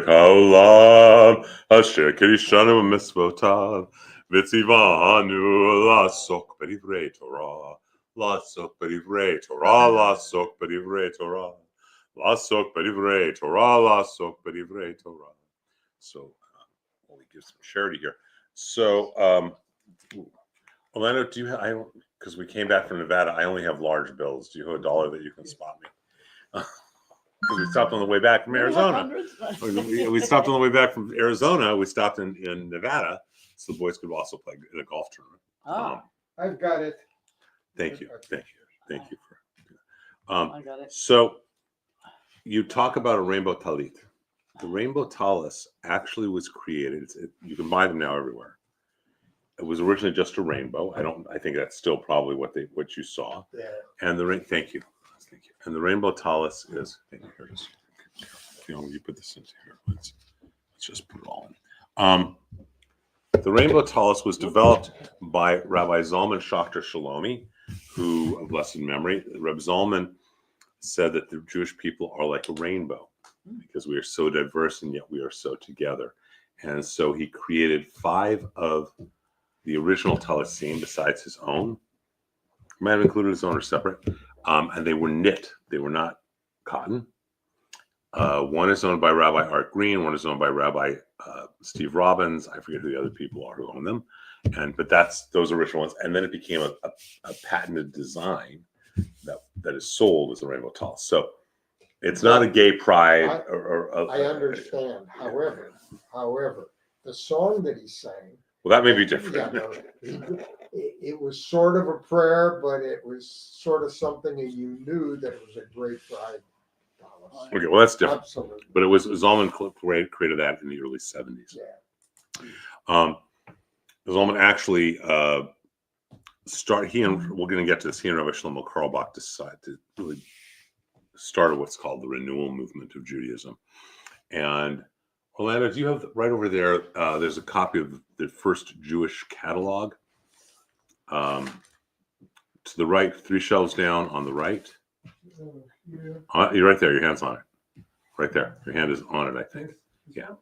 Haolam, Asher Kirishanu Mitzvotav, Vitzivanu, Lasok B'divrei Torah, Lasok B'divrei Torah, Lasok B'divrei Torah, Lasok B'divrei Torah, Lasok B'divrei Torah. So, we give some charity here. So, Orlando, do you have, I don't, because we came back from Nevada, I only have large bills. Do you have $1 that you can spot me? Because we stopped on the way back from Arizona. We stopped on the way back from Arizona. We stopped in Nevada, so the boys could also play in a golf tournament. I've got it. Thank you for. I got it. So, you talk about a rainbow talit. The rainbow talis actually was created. You can buy them now everywhere. It was originally just a rainbow. I think that's still probably what you saw. Yeah. And thank you. And the rainbow talis is. Here it is. You put this into here. Let's just put it all in. The rainbow talis was developed by Rabbi Zalman Schachter Shalomi, who, of blessed memory, Rabbi Zalman said that the Jewish people are like a rainbow because we are so diverse and yet we are so together. And so he created 5 of the original talisim besides his own. He might have included his own or separate. And they were knit. They were not cotton. One is owned by Rabbi Art Green. One is owned by Rabbi Steve Robbins. I forget who the other people are who own them. But those original ones. And then it became a patented design that is sold as the rainbow talis. So it's not a gay pride. I understand. However, the song that he sang. Well, that may be different. It was sort of a prayer, but it was sort of something that you knew that it was a great pride. Okay, well, that's different. Absolutely. But it was Zalman created that in the early 70s. Yeah. Zalman actually we're going to get to this, he and Rabbi Shlomo Carlebach decided to really start what's called the renewal movement of Judaism. And Orlando, do you have right over there? There's a copy of the first Jewish catalog. To the right, 3 shelves down on the right. You're right there. Your hand's on it. Right there. Your hand is on it, I think. Yeah.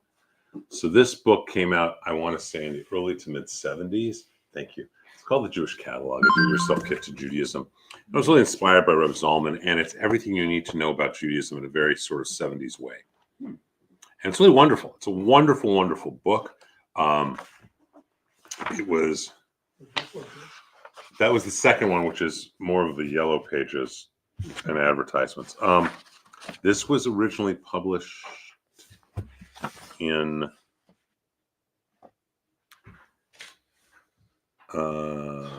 So this book came out, I want to say, in the early to mid 70s. Thank you. It's called the Jewish Catalog, a Do-It-Yourself Kit to Judaism. It was really inspired by Reb Zalman, and it's everything you need to know about Judaism in a very sort of 70s way. And it's really wonderful. It's a wonderful, wonderful book. That was the second one, which is more of the yellow pages and advertisements. This was originally published in I'm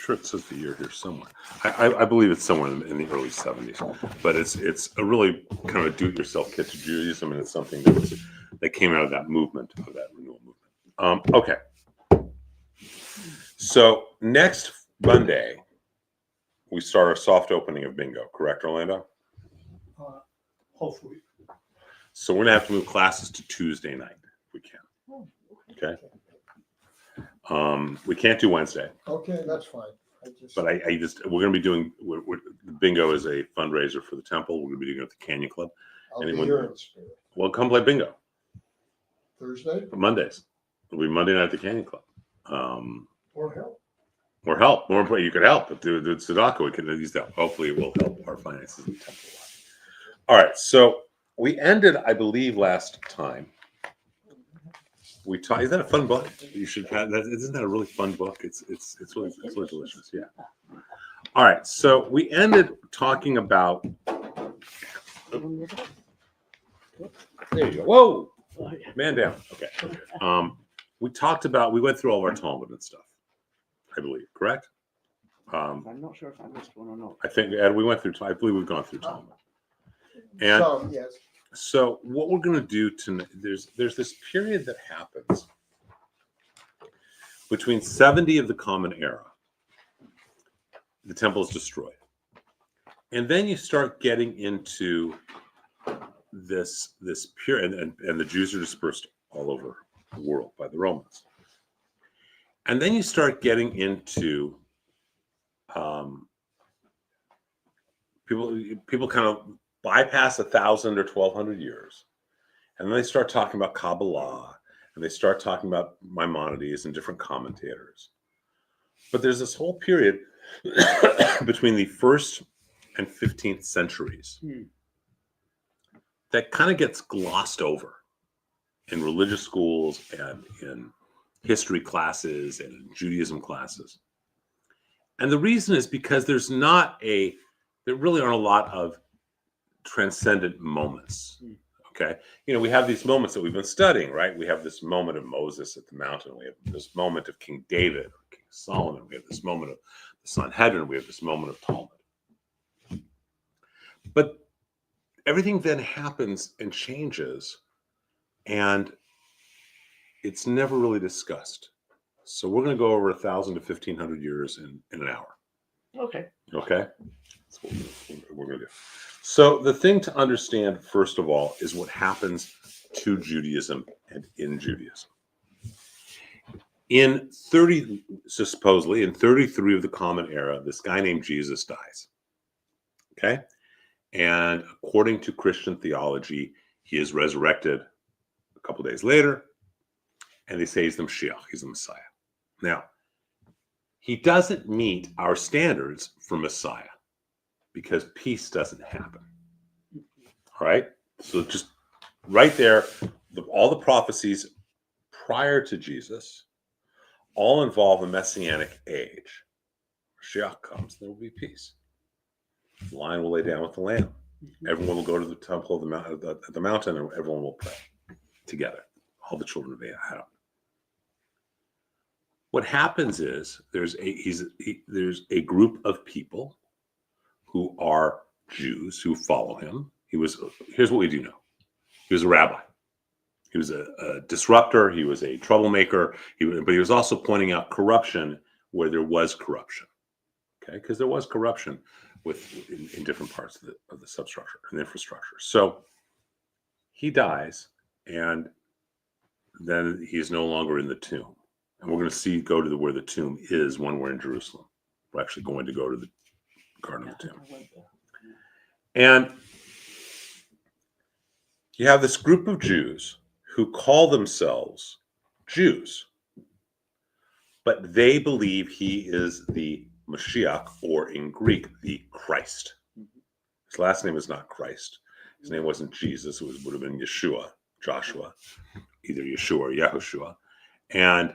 sure it says the year here somewhere. I believe it's somewhere in the early 70s, but it's a really kind of a do-it-yourself kit to Judaism, and it's something that came out of that movement, of that renewal movement. Okay. So next Monday, we start our soft opening of bingo, correct, Orlando? Hopefully. So we're going to have to move classes to Tuesday night if we can. Okay. We can't do Wednesday. Okay, that's fine. But we're going to be doing, bingo is a fundraiser for the temple. We're going to be doing it at the Canyon Club. I'll be here in spirit. Well, come play bingo. Thursday? Mondays. It'll be Monday night at the Canyon Club. Or help. Or help. More, you could help. But do Tzedakah. We could use that. Hopefully it will help our finances in the temple a lot. All right. So we ended, I believe, last time. We talked. Is that a fun book? You should have that. Isn't that a really fun book? It's really delicious. Yeah. All right. So we ended talking about. There you go. Whoa, man down. Okay. We went through all of our Talmud and stuff. I believe, correct? I'm not sure if I missed one or not. I think, Ed, we went through. I believe we've gone through Talmud. And Yes. So what we're going to do tonight, there's this period that happens between 70 of the Common Era. The temple is destroyed. And then you start getting into this period, and the Jews are dispersed all over the world by the Romans. And then you start getting into People kind of bypass 1,000 or 1,200 years, and then they start talking about Kabbalah, and they start talking about Maimonides and different commentators. But there's this whole period between the 1st and 15th centuries that kind of gets glossed over in religious schools and in history classes and in Judaism classes. And the reason is because there really aren't a lot of transcendent moments. Okay. We have these moments that we've been studying, right? We have this moment of Moses at the mountain. We have this moment of King David or King Solomon. We have this moment of the Sanhedrin. We have this moment of Talmud. But everything then happens and changes, and it's never really discussed. So we're going to go over 1,000 to 1,500 years in an hour. Okay. Okay? That's what we're going to do. So the thing to understand, first of all, is what happens to Judaism and in Judaism. Supposedly, in 33 of the Common Era, this guy named Jesus dies. Okay? And according to Christian theology, he is resurrected a couple days later, and they say he's the Mashiach, he's the Messiah. Now, he doesn't meet our standards for Messiah because peace doesn't happen. All right? So just right there, all the prophecies prior to Jesus all involve a messianic age. Mashiach comes, there will be peace. The lion will lay down with the lamb. Everyone will go to the temple at the mountain, and everyone will pray together. All the children of Adam. What happens is there's a group of people who are Jews who follow him. Here's what we do know. He was a rabbi. He was a disruptor. He was a troublemaker. But he was also pointing out corruption where there was corruption. Okay, because there was corruption in different parts of the substructure and infrastructure. So he dies, and then he's no longer in the tomb. And we're going to go to where the tomb is when we're in Jerusalem. We're actually going to go to the Garden of the Tomb. And you have this group of Jews who call themselves Jews, but they believe he is the Mashiach, or in Greek, the Christ. His last name is not Christ. His name wasn't Jesus. It would have been Yeshua, Joshua, either Yeshua or Yahushua. And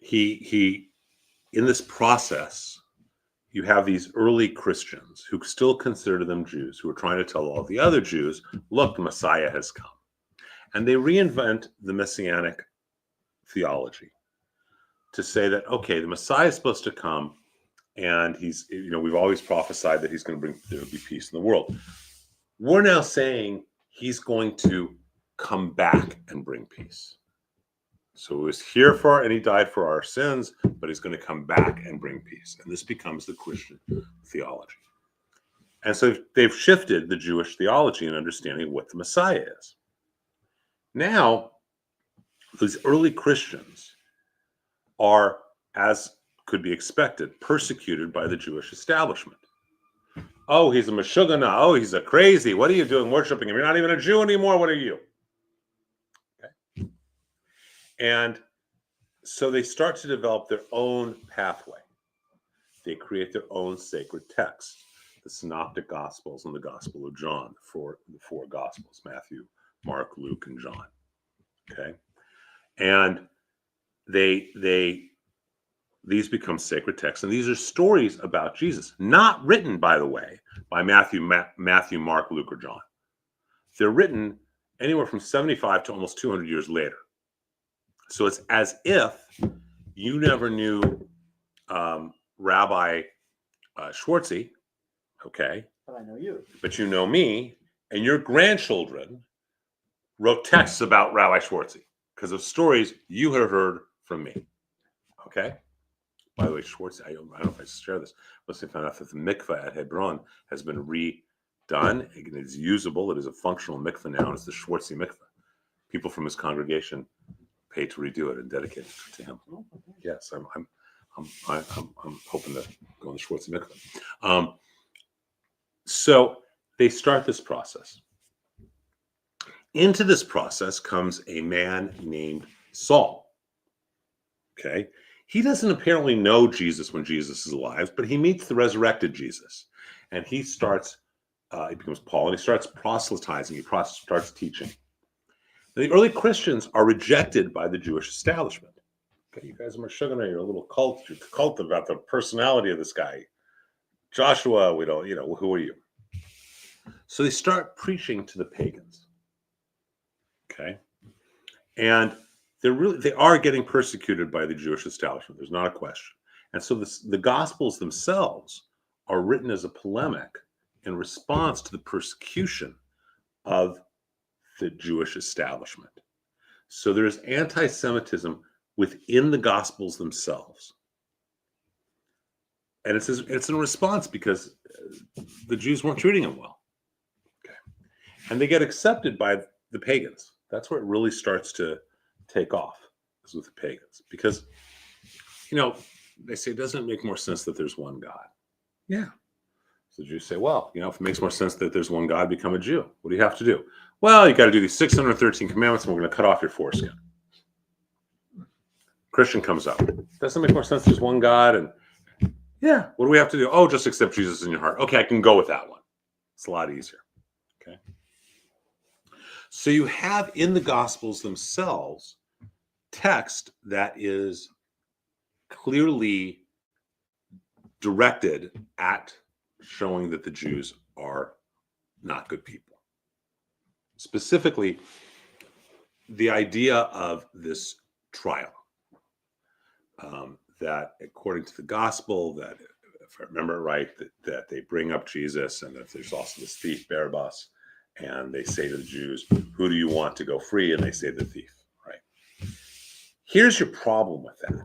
he in this process, you have these early Christians who still consider them Jews, who are trying to tell all the other Jews, look, the Messiah has come. And they reinvent the Messianic theology to say that, okay, the Messiah is supposed to come, and we've always prophesied that there will be peace in the world. We're now saying he's going to come back and bring peace. So he was here and he died for our sins, but he's going to come back and bring peace. And this becomes the Christian theology. And so they've shifted the Jewish theology and understanding what the Messiah is. Now, these early Christians are, as could be expected, persecuted by the Jewish establishment. Oh, he's a Meshugana. Oh, he's a crazy. What are you doing worshiping him? You're not even a Jew anymore. What are you? Okay. And so they start to develop their own pathway. They create their own sacred texts, the Synoptic Gospels and the Gospel of John, the four Gospels, Matthew, Mark, Luke, and John. Okay. And these become sacred texts, and these are stories about Jesus, not written, by the way, by Matthew, Mark, Luke, or John. They're written anywhere from 75 to almost 200 years later. So it's as if you never knew Rabbi Schwartzy, okay? But I know you. But you know me, and your grandchildren wrote texts about Rabbi Schwartzy because of stories you had heard from me, okay? By the way, Schwartz, I don't know if I should share this. Once I found out that the mikveh at Hebron has been redone, it is usable. It is a functional mikveh now. It's the Schwartzy mikveh. People from his congregation paid to redo it and dedicate it to him. Yes, I'm hoping to go on the Schwartzy mikveh. So they start this process. Into this process comes a man named Saul. Okay. He doesn't apparently know Jesus when Jesus is alive, but he meets the resurrected Jesus. And he starts, he becomes Paul, and he starts proselytizing, starts teaching. The early Christians are rejected by the Jewish establishment. Okay, you guys are Meshuggah, you're a little cult about the personality of this guy. Joshua, we don't, who are you? So they start preaching to the pagans. Okay. And they are getting persecuted by the Jewish establishment. There's not a question. And so the Gospels themselves are written as a polemic in response to the persecution of the Jewish establishment. So there's anti-Semitism within the Gospels themselves. And it's in response because the Jews weren't treating them well. Okay. And they get accepted by the pagans. That's where it really starts to take off, is with the pagans. Because, they say, doesn't it make more sense that there's one God? Yeah. So the Jews say, well, if it makes more sense that there's one God, become a Jew. What do you have to do? Well, you got to do these 613 commandments, and we're going to cut off your foreskin. Christian comes up. Doesn't it make more sense there's one God? And yeah, what do we have to do? Oh, just accept Jesus in your heart. Okay, I can go with that one. It's a lot easier. Okay. So you have in the Gospels themselves text that is clearly directed at showing that the Jews are not good people. Specifically, the idea of this trial, that according to the gospel, that if I remember right, that they bring up Jesus, and that there's also this thief Barabbas, and they say to the Jews, who do you want to go free? And they say the thief, right? Here's your problem with that.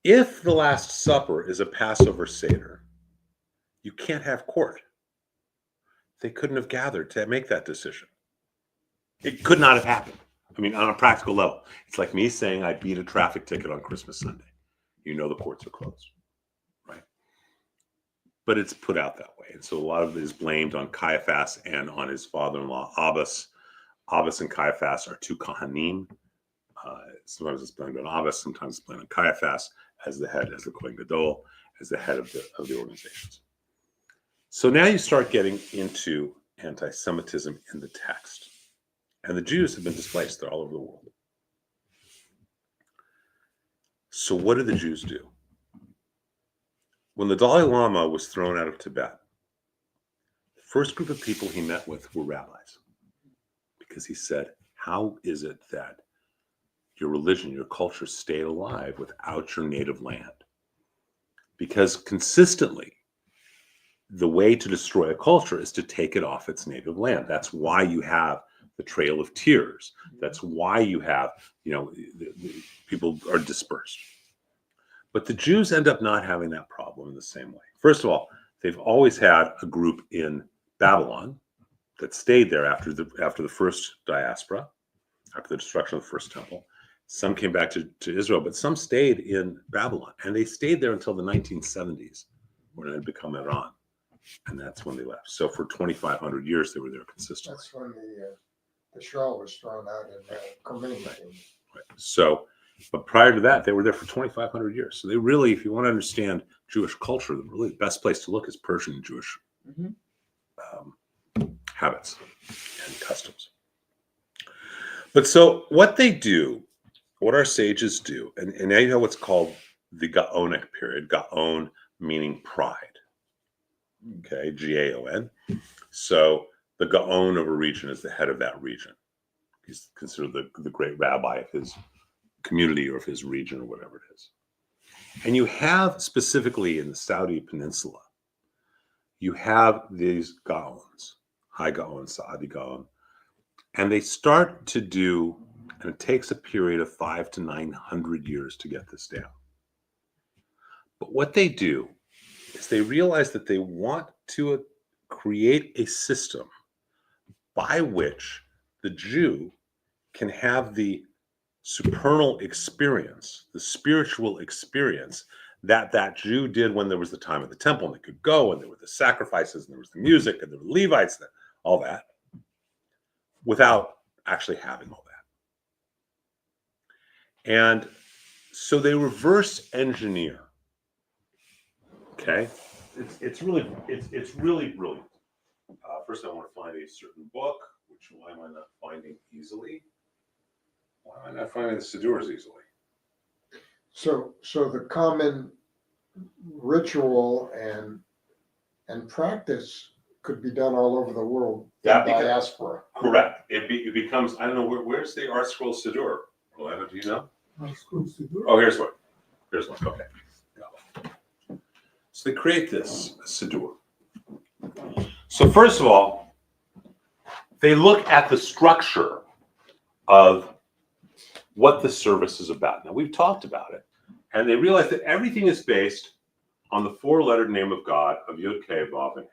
If the Last Supper is a Passover Seder, you can't have court. They couldn't have gathered to make that decision. It could not have happened. I mean, on a practical level, it's like me saying I beat a traffic ticket on Christmas Sunday. The courts are closed, right? But it's put out that way. And so a lot of it is blamed on Caiaphas and on his father-in-law, Abbas. Abbas and Caiaphas are two Kohanim. Sometimes it's blamed on Abbas, sometimes it's blamed on Caiaphas as the head, as the Kohen Gadol, as the head of the organizations. So now you start getting into anti-Semitism in the text. And the Jews have been displaced. They're all over the world. So what did the Jews do? When the Dalai Lama was thrown out of Tibet, the first group of people he met with were rabbis. Because he said, how is it that your religion, your culture stayed alive without your native land? Because consistently, the way to destroy a culture is to take it off its native land. That's why you have the Trail of Tears. That's why you have, people are dispersed. But the Jews end up not having that problem in the same way. First of all, they've always had a group in Babylon that stayed there after the first diaspora, after the destruction of the first temple. Some came back to Israel, but some stayed in Babylon. And they stayed there until the 1970s, when it had become Iran. And that's when they left. So for 2,500 years, they were there consistently. That's when the shell was thrown out in Khomeini. Right. So, but prior to that, they were there for 2,500 years. So they really, if you want to understand Jewish culture, really the best place to look is Persian and Jewish habits and customs. But so what they do, what our sages do, and now you know what's called the Gaonic period. Gaon meaning pride. Okay, Gaon. So the Gaon of a region is the head of that region. He's considered the great rabbi of his community or of his region or whatever it is. And you have specifically in the Saudi Peninsula, you have these Gaons, High Gaon, Saadi Gaon, and they start to do, and it takes a period of 500 to 900 years to get this down. But what they do is they realize that they want to create a system by which the Jew can have the supernal experience, the spiritual experience that Jew did when there was the time of the temple and they could go and there were the sacrifices and there was the music and there were Levites, all that, without actually having all that. And so they reverse engineer. Okay, it's really brilliant. First, I want to find a certain book, which why am I not finding easily? Why am I not finding the Sidurs easily? So the common ritual and practice could be done all over the world. Yeah, in diaspora. Correct. It becomes, I don't know, where's the Art Scroll Sidur? Well, do you know? Oh, here's one. Here's one. Okay. Got it. So they create this Sidur. So first of all, they look at the structure of what the service is about. Now, we've talked about it, and they realize that everything is based on the four-lettered name of God of Yud Keh Vav and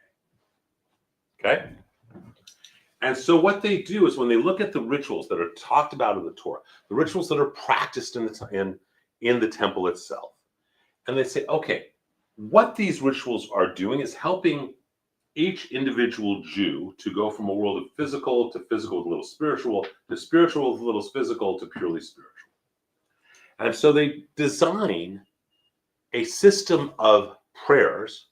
He. Okay? And so what they do is when they look at the rituals that are talked about in the Torah, the rituals that are practiced in the temple itself, and they say, okay, what these rituals are doing is helping each individual Jew to go from a world of physical to physical with a little spiritual, to spiritual with a little physical, to purely spiritual. And so they design a system of prayers,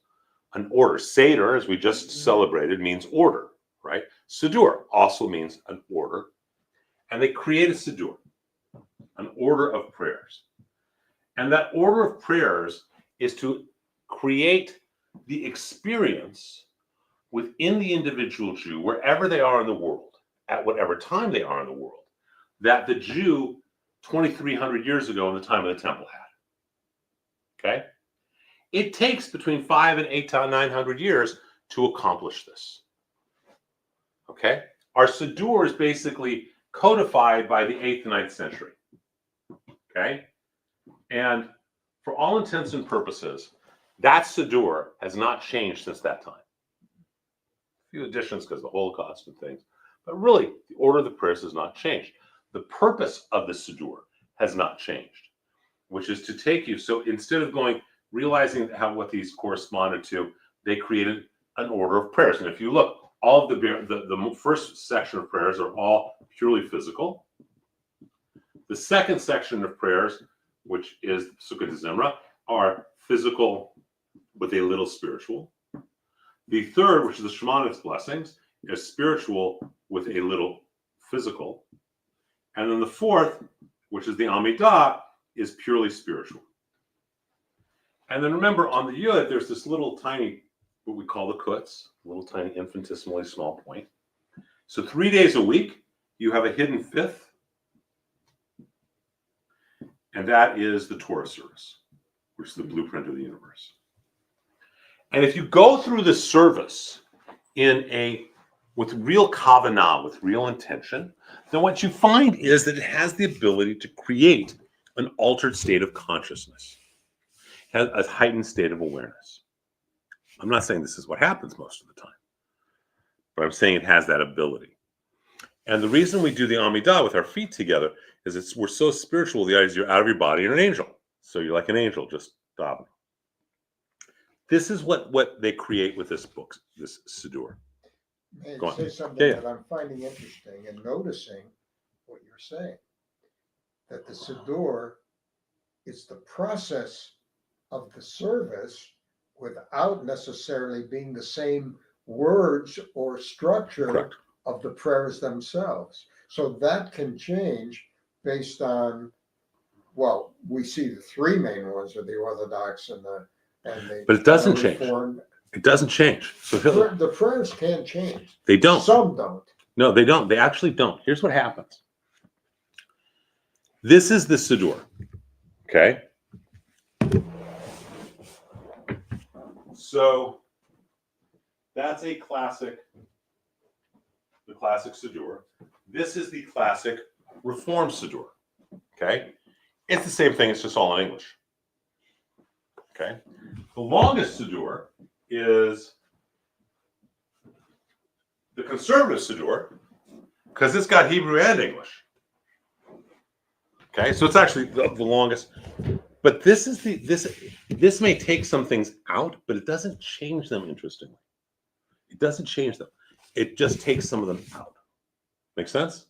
an order. Seder, as we just celebrated, means order, right? Sidur also means an order. And they create a Sidur, an order of prayers. And that order of prayers is to create the experience within the individual Jew, wherever they are in the world, at whatever time they are in the world, that the Jew 2,300 years ago in the time of the temple had. Okay? It takes between 500 and 800 to 900 years to accomplish this. Okay? Our Siddur is basically codified by the 8th and 9th century. Okay? And for all intents and purposes, that Siddur has not changed since that time. A few additions because of the Holocaust and things. But really, the order of the prayers has not changed. The purpose of the Siddur has not changed, which is to take you. So instead of realizing what these corresponded to, they created an order of prayers. And if you look, all of the first section of prayers are all purely physical. The second section of prayers, which is Sukkot Zimra, are physical with a little spiritual. The third, which is the Shemanitz's blessings, is spiritual with a little physical. And then the fourth, which is the Amidah, is purely spiritual. And then remember, on the Yud, there's this little tiny, what we call the Kutz, a little tiny infinitesimally small point. So 3 days a week, you have a hidden fifth, and that is the Torah service, which is the blueprint of the universe. And if you go through the service with real kavanah, with real intention, then what you find is that it has the ability to create an altered state of consciousness, has a heightened state of awareness. I'm not saying this is what happens most of the time, but I'm saying it has that ability. And the reason we do the Amidah with our feet together is we're so spiritual, the idea is you're out of your body and an angel. So you're like an angel, just davening. This is what they create with this book, this Siddur. May Go I on. say something Yeah. that I'm finding interesting and noticing what you're saying? That the Siddur is the process of the service without necessarily being the same words or structure Correct. of the prayers themselves. So that can change based on, well, we see the three main ones are the Orthodox and the But it doesn't change. Reformed. It doesn't change. So The prayers can change. they don't. Some don't. No, they don't. They actually don't. Here's what happens. This is the Siddur. Okay. So that's the classic Siddur. This is the classic Reform Siddur. Okay. It's the same thing. It's just all in English. Okay. The longest Siddur is the conservative Siddur, because it's got Hebrew and English. Okay, so it's actually the longest. But this may take some things out, but it doesn't change them. Interestingly, it doesn't change them. It just takes some of them out. Make sense?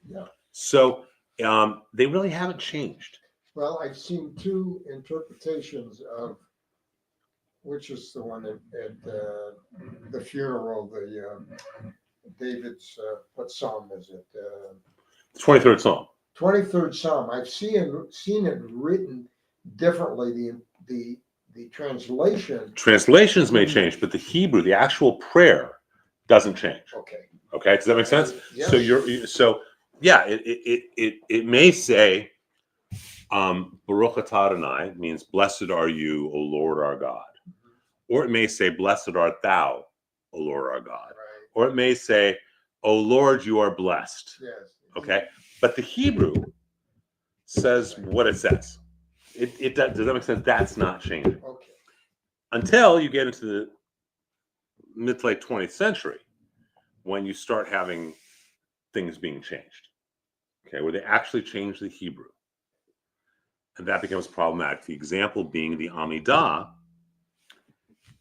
Yeah. So they really haven't changed. Well, I've seen two interpretations of which is the one at the funeral, David's, what psalm is it? 23rd Psalm. 23rd Psalm. I've seen it written differently. The translation. Translations may change, but the Hebrew, the actual prayer, doesn't change. Okay. Okay, does that make sense? Yes. Yeah, it may say, Baruch atah Adonai means blessed are you, O Lord our God, or it may say blessed art thou, O Lord our God, Right. or it may say, O Lord, you are blessed. Yes. Okay, but the Hebrew says what it says. Does that make sense? That's not changing Okay. until you get into the mid to late 20th century, when you start having things being changed. Okay, where they actually change the Hebrew, and that becomes problematic. The example being the Amidah.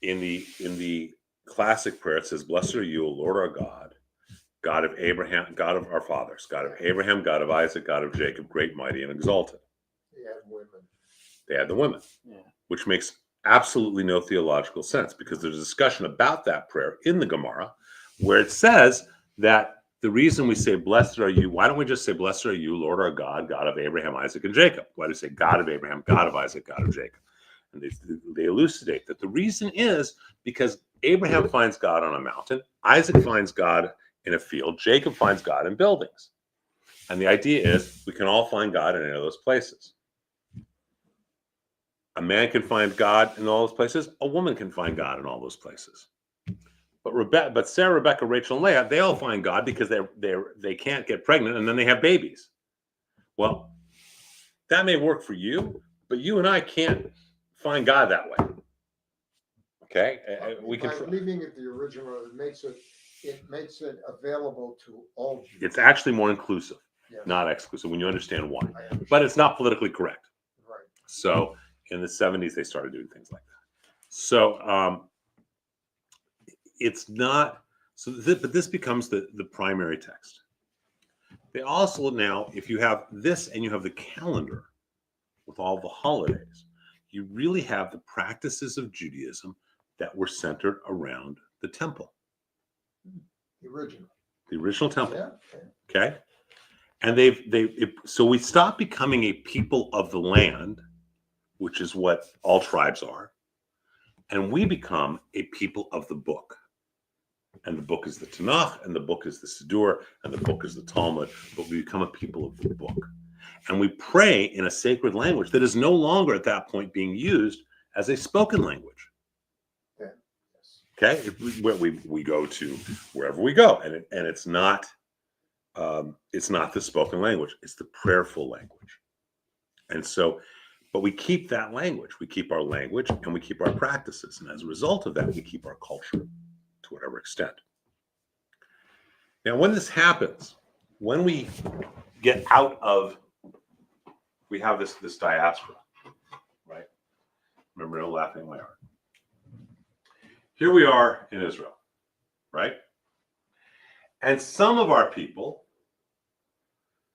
In the classic prayer, it says, "Blessed are you, O Lord our God, God of Abraham, God of our fathers, God of Abraham, God of Isaac, God of Jacob, great, mighty, and exalted." They had women. They had the women, Yeah. which makes absolutely no theological sense, because there's a discussion about that prayer in the Gemara, where it says that the reason we say, "Blessed are you," why don't we just say, "Blessed are you, Lord our God, God of Abraham, Isaac, and Jacob"? Why do we say God of Abraham, God of Isaac, God of Jacob? And they elucidate that the reason is because Abraham finds God on a mountain, Isaac finds God in a field, Jacob finds God in buildings. And the idea is we can all find God in any of those places. A man can find God in all those places. A woman can find God in all those places. But Sarah, Rebecca, Rachel, and Leah, they all find God because they can't get pregnant, and then they have babies. Well, that may work for you, but you and I can't find God that way. Okay, we can. By leaving it the original, it makes it available to all Jews. It's actually more inclusive, Yes. not exclusive, when you understand why. I understand. But it's not politically correct. Right. So in the 70s, they started doing things like that. So it's not. But this becomes the primary text. They also now, if you have this and you have the calendar with all the holidays, you really have the practices of Judaism that were centered around the temple. The original. The original temple. Yeah. Okay. And so we stop becoming a people of the land, which is what all tribes are, and we become a people of the book. And the book is the Tanakh, and the book is the Siddur, and the book is the Talmud, but we become a people of the book. And we pray in a sacred language that is no longer at that point being used as a spoken language. Yeah. Okay, we go to wherever we go, and it's not the spoken language; it's the prayerful language. And so, but we keep that language. We keep our language, and we keep our practices, and as a result of that, we keep our culture to whatever extent. Now, when this happens, when we get out of, we have this diaspora, right? Remember, no laughing in my heart. Here we are in Israel, right? And some of our people,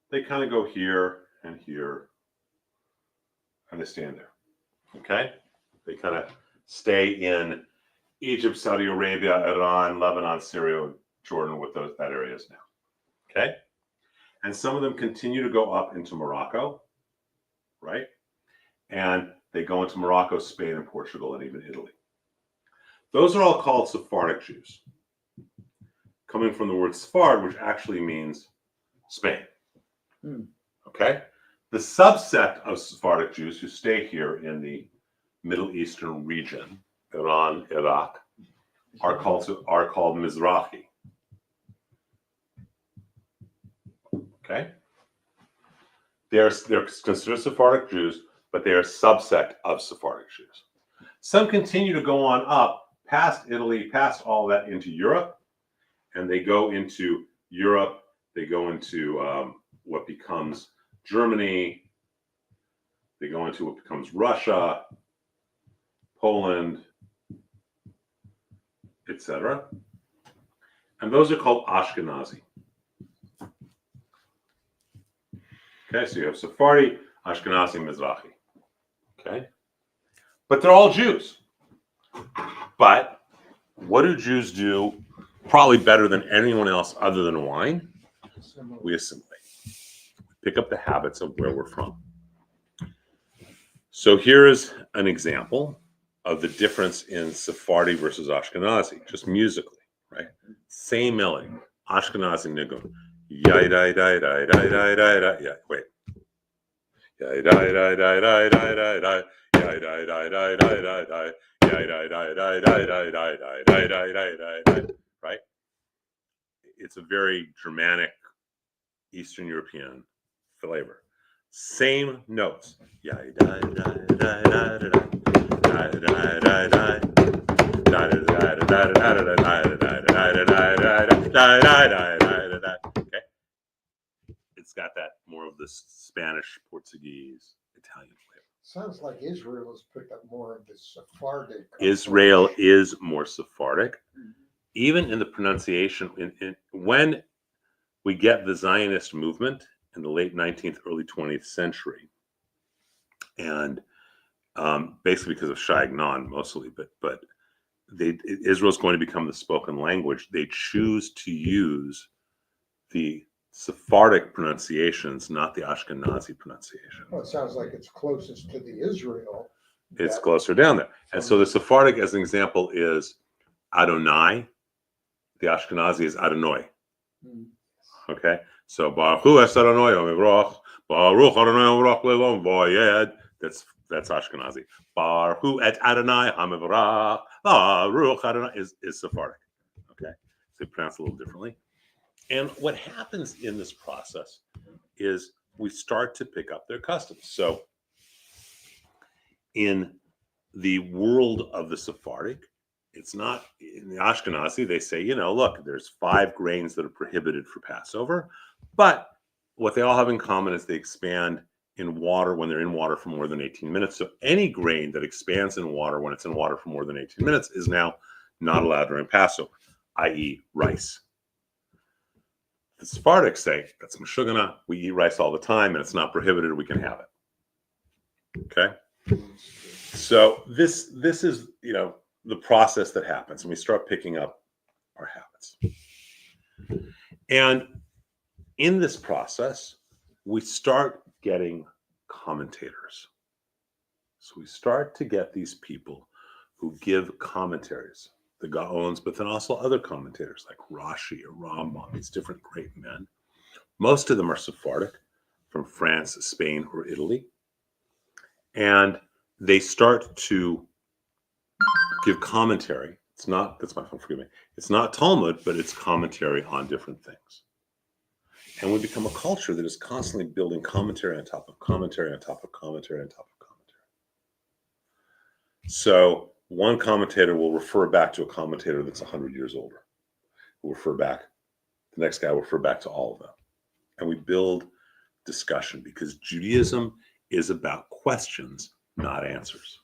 they kind of go here and here, and they stand there, okay? They kind of stay in Egypt, Saudi Arabia, Iran, Lebanon, Syria, Jordan, with that areas now, okay? And some of them continue to go up into Morocco, right? And they go into Morocco, Spain, and Portugal, and even Italy. Those are all called Sephardic Jews, coming from the word Sephard, which actually means Spain. Okay? The subset of Sephardic Jews who stay here in the Middle Eastern region, Iran, Iraq, are called Mizrahi. Okay? They're considered Sephardic Jews, but they are a subsect of Sephardic Jews. Some continue to go on up past Italy, past all that, into Europe, and they go into Europe. They go into what becomes Germany. They go into what becomes Russia, Poland, etc. And those are called Ashkenazi. Okay, so you have Sephardi, Ashkenazi, Mizrahi. Okay? But they're all Jews. But what do Jews do probably better than anyone else other than wine? We assimilate. Pick up the habits of where we're from. So here is an example of the difference in Sephardi versus Ashkenazi, just musically, right? Same melody. Ashkenazi nigun. Yeah, wait. Right? It's a very Germanic Eastern European flavor. Same notes. Okay. It's got that more of this Spanish, Portuguese, Italian flavor. Sounds like Israel has picked up more of the Sephardic. Israel is more Sephardic, even in the pronunciation. When we get the Zionist movement in the late 19th, early 20th century, and basically because of Shai Agnon mostly, but Israel's going to become the spoken language. They choose to use the Sephardic pronunciations, not the Ashkenazi pronunciation. Well, it sounds like it's closest to the Israel. It's closer down there. And so the Sephardic, as an example, is Adonai. The Ashkenazi is Adonai. Okay? So Baruch Hu es Adonai Omevrach, Baruch Adonai Omevrach Le'olam Voyed. That's Ashkenazi. Baruch Hu et Adonai Hamevrach, Baruch Adonai is Sephardic. Okay? So they pronounce it a little differently. And what happens in this process is we start to pick up their customs. So in the world of the Sephardic, it's not in the Ashkenazi. They say, look, there's 5 grains that are prohibited for Passover, but what they all have in common is they expand in water when they're in water for more than 18 minutes. So any grain that expands in water when it's in water for more than 18 minutes is now not allowed during Passover, i.e. rice. The Sephardics say, that's Meshugana, we eat rice all the time and it's not prohibited, we can have it. Okay? So this is, the process that happens, and we start picking up our habits. And in this process, we start getting commentators. So we start to get these people who give commentaries, the Gaons, but then also other commentators like Rashi or Rambam, these different great men. Most of them are Sephardic, from France, Spain, or Italy. And they start to give commentary. It's not, that's my phone, forgive me. It's not Talmud, but it's commentary on different things. And we become a culture that is constantly building commentary on top of commentary on top of commentary on top of commentary. So one commentator will refer back to a commentator that's 100 years older. We'll refer back, the next guy will refer back to all of them. And we build discussion because Judaism is about questions, not answers.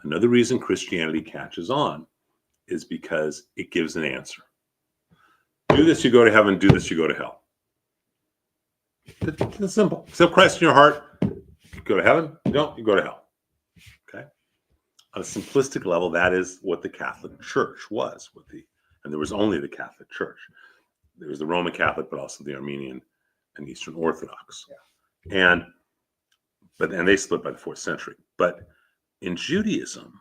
Another reason Christianity catches on is because it gives an answer. Do this, you go to heaven. Do this, you go to hell. It's simple. Accept Christ in your heart, you go to heaven. You don't, you go to hell. Okay? On a simplistic level, that is what the Catholic Church was. And there was only the Catholic Church. There was the Roman Catholic, but also the Armenian and Eastern Orthodox. Yeah. And they split by the 4th century. But in Judaism,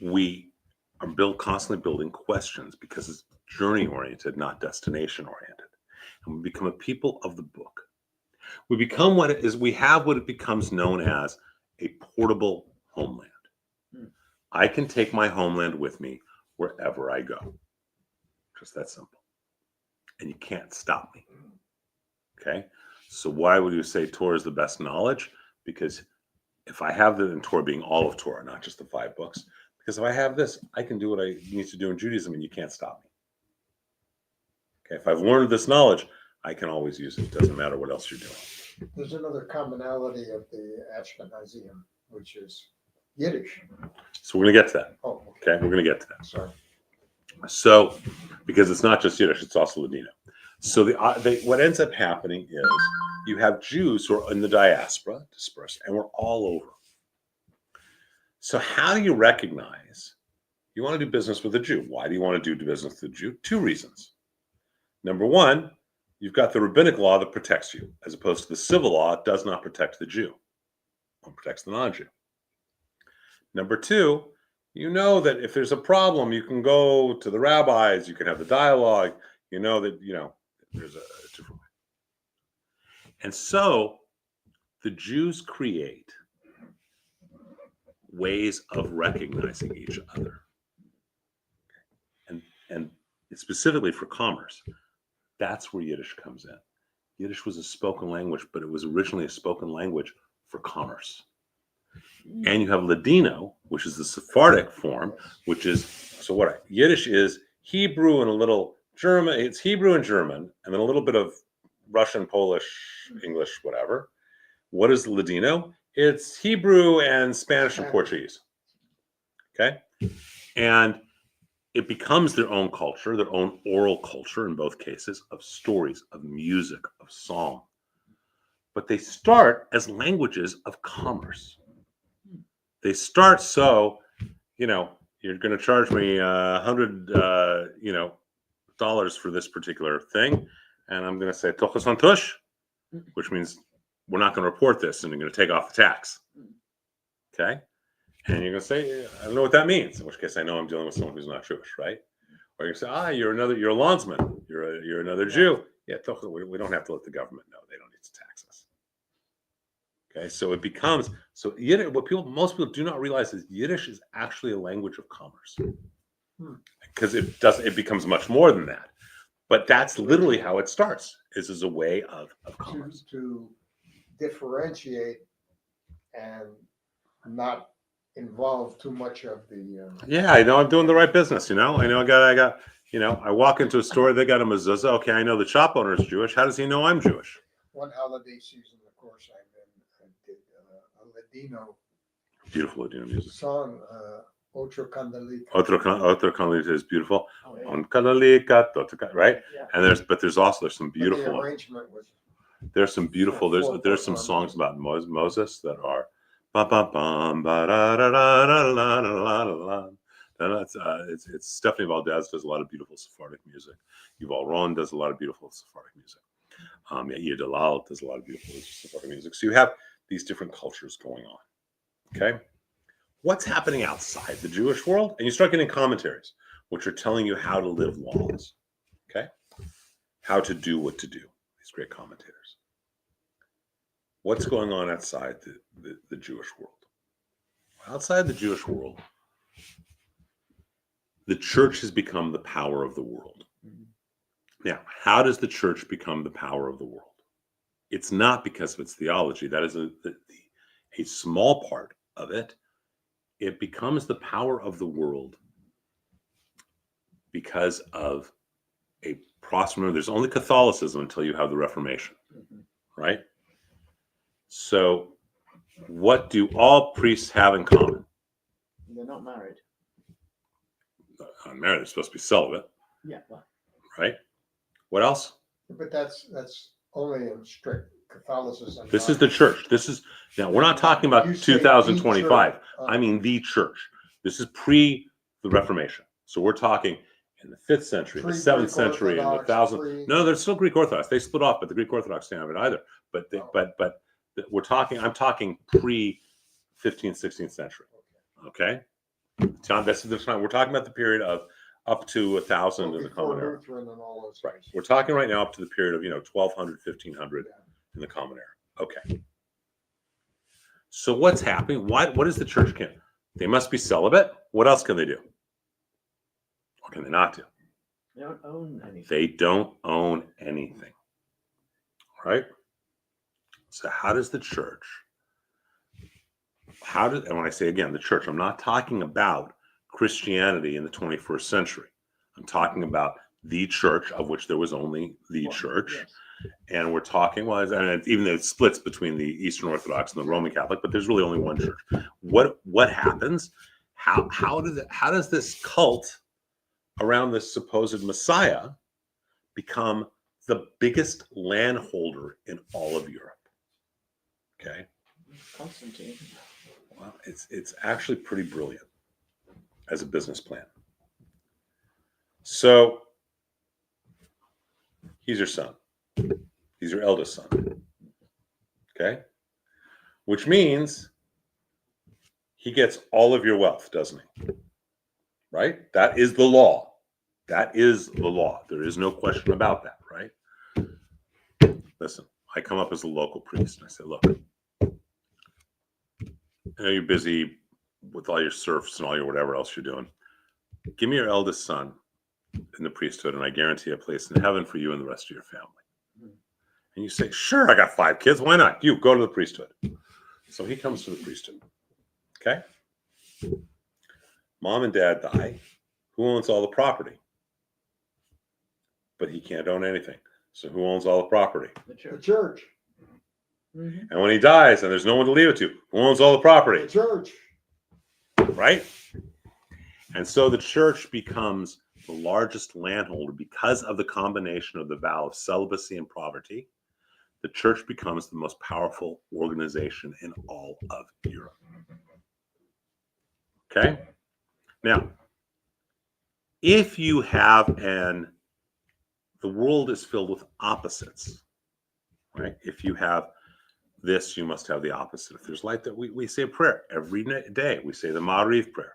we are constantly building questions because it's journey-oriented, not destination-oriented. And we become a people of the book. We become what it becomes known as a portable homeland. I can take my homeland with me wherever I go. Just that simple. And you can't stop me. Okay? So why would you say Torah is the best knowledge? Because if I have the Torah being all of Torah, not just the 5 books, because if I have this, I can do what I need to do in Judaism and you can't stop me. Okay, if I've learned this knowledge, I can always use it. It doesn't matter what else you're doing. There's another commonality of the Ashkenazim, which is Yiddish. So we're going to get to that. Oh, Okay, we're going to get to that. sorry. So, because it's not just Yiddish, it's also Ladino. So what ends up happening is you have Jews who are in the diaspora, dispersed, and we're all over. So how do you recognize you want to do business with a Jew? Why do you want to do business with a Jew? Two reasons. Number one, you've got the rabbinic law that protects you, as opposed to the civil law that does not protect the Jew. It protects the non-Jew. Number two, you know that if there's a problem, you can go to the rabbis, you can have the dialogue, you know that, there's a different way. And so the Jews create ways of recognizing each other. And specifically for commerce, that's where Yiddish comes in. Yiddish was a spoken language, but it was originally a spoken language for commerce. And you have Ladino, which is the Sephardic form, which is, Yiddish is Hebrew and a little German. It's Hebrew and German, and then a little bit of Russian, Polish, English, whatever. What is Ladino? It's Hebrew and Spanish and Portuguese. Okay? And it becomes their own culture, their own oral culture in both cases, of stories, of music, of song. But they start as languages of commerce. They start you're going to charge me $100, dollars for this particular thing, and I'm going to say tochas on tush, which means we're not going to report this, and you're going to take off the tax. Okay, and you're going to say, I don't know what that means. In which case, I know I'm dealing with someone who's not Jewish, right? Or you say, you're a landsman, you're another Jew. Yeah, we don't have to let the government know. They don't need to tax us. Okay, so it becomes Yiddish. Most people do not realize is Yiddish is actually a language of commerce, because it becomes much more than that. But that's literally how it starts. Is as a way of commerce To differentiate and not involve too much of the. Yeah, I know I'm doing the right business. I know I got. I walk into a store, they got a mezuzah. Okay, I know the shop owner is Jewish. How does he know I'm Jewish? One holiday season, of course, I did a Ladino Beautiful Ladino music. song, Otro Candelita. Otro Candelita is beautiful. Oh, yeah. On Candelita, right? Yeah. And there's some But beautiful the ones. arrangement was. There's some beautiful. There's some songs about Moses that are. It's Stephanie Valdez does a lot of beautiful Sephardic music. Yuval Ron does a lot of beautiful Sephardic music. Yair Dalal does a lot of beautiful Sephardic music. So you have these different cultures going on. Okay, what's happening outside the Jewish world? And you start getting commentaries, which are telling you how to live laws. Okay, how to do what to do. These great commentators. What's going on outside the Jewish world? Outside the Jewish world, the church has become the power of the world. Now, how does the church become the power of the world? It's not because of its theology. That is a small part of it. It becomes the power of the world because of a process. Remember, there's only Catholicism until you have the Reformation, right? So what do all priests have in common? They're not married. Unmarried, they're supposed to be celibate, Yeah. Well, right? What else? But that's only in strict Catholicism. This is the church. Now we're not talking about You say the 2025. church, I mean the church. This is pre the Reformation. So we're talking in the 5th century, the 7th century, and the 1000. No, there's still Greek Orthodox. They split off, but the Greek Orthodox don't have it either. I'm talking pre 15th, 16th century. Okay, John, this is the time we're talking about the period of up to 1000 in the Common Era. Right. We're talking right now up to the period of 1200, 1500 in the Common Era. Okay. So what's happening? What is the church can? They must be celibate. What else can they do? What can they not do? they don't own anything. They don't own anything. Right? So how does the church, and when I say again, the church, I'm not talking about Christianity in the 21st century. I'm talking about the church, of which there was only the church. Yes. And we're talking, well, and even though it splits between the Eastern Orthodox and the Roman Catholic, but there's really only one church. What happens? How does this cult around this supposed Messiah become the biggest landholder in all of Europe? Okay. Constantine. Well, it's actually pretty brilliant as a business plan. So he's your son. He's your eldest son. Okay? Which means he gets all of your wealth, doesn't he? Right? That is the law. That is the law. There is no question about that, right? Listen, I come up as a local priest and I say, look, I know you're busy with all your serfs and all your whatever else you're doing. Give me your eldest son in the priesthood, and I guarantee a place in heaven for you and the rest of your family. And you say, sure, I got 5 kids. Why not? You go to the priesthood. So he comes to the priesthood. Okay? Mom and dad die. Who owns all the property? But he can't own anything. So who owns all the property? The The church. church. Mm-hmm. And when he dies and there's no one to leave it to, who owns all the The property? church. Right? And so the church becomes the largest landholder because of the combination of the vow of celibacy and poverty. The church becomes the most powerful organization in all of Europe. Okay? Now, if you have the world is filled with opposites, right? If you have this, you must have the opposite. If there's light, that we say a prayer every day. We say the Ma'ariv prayer.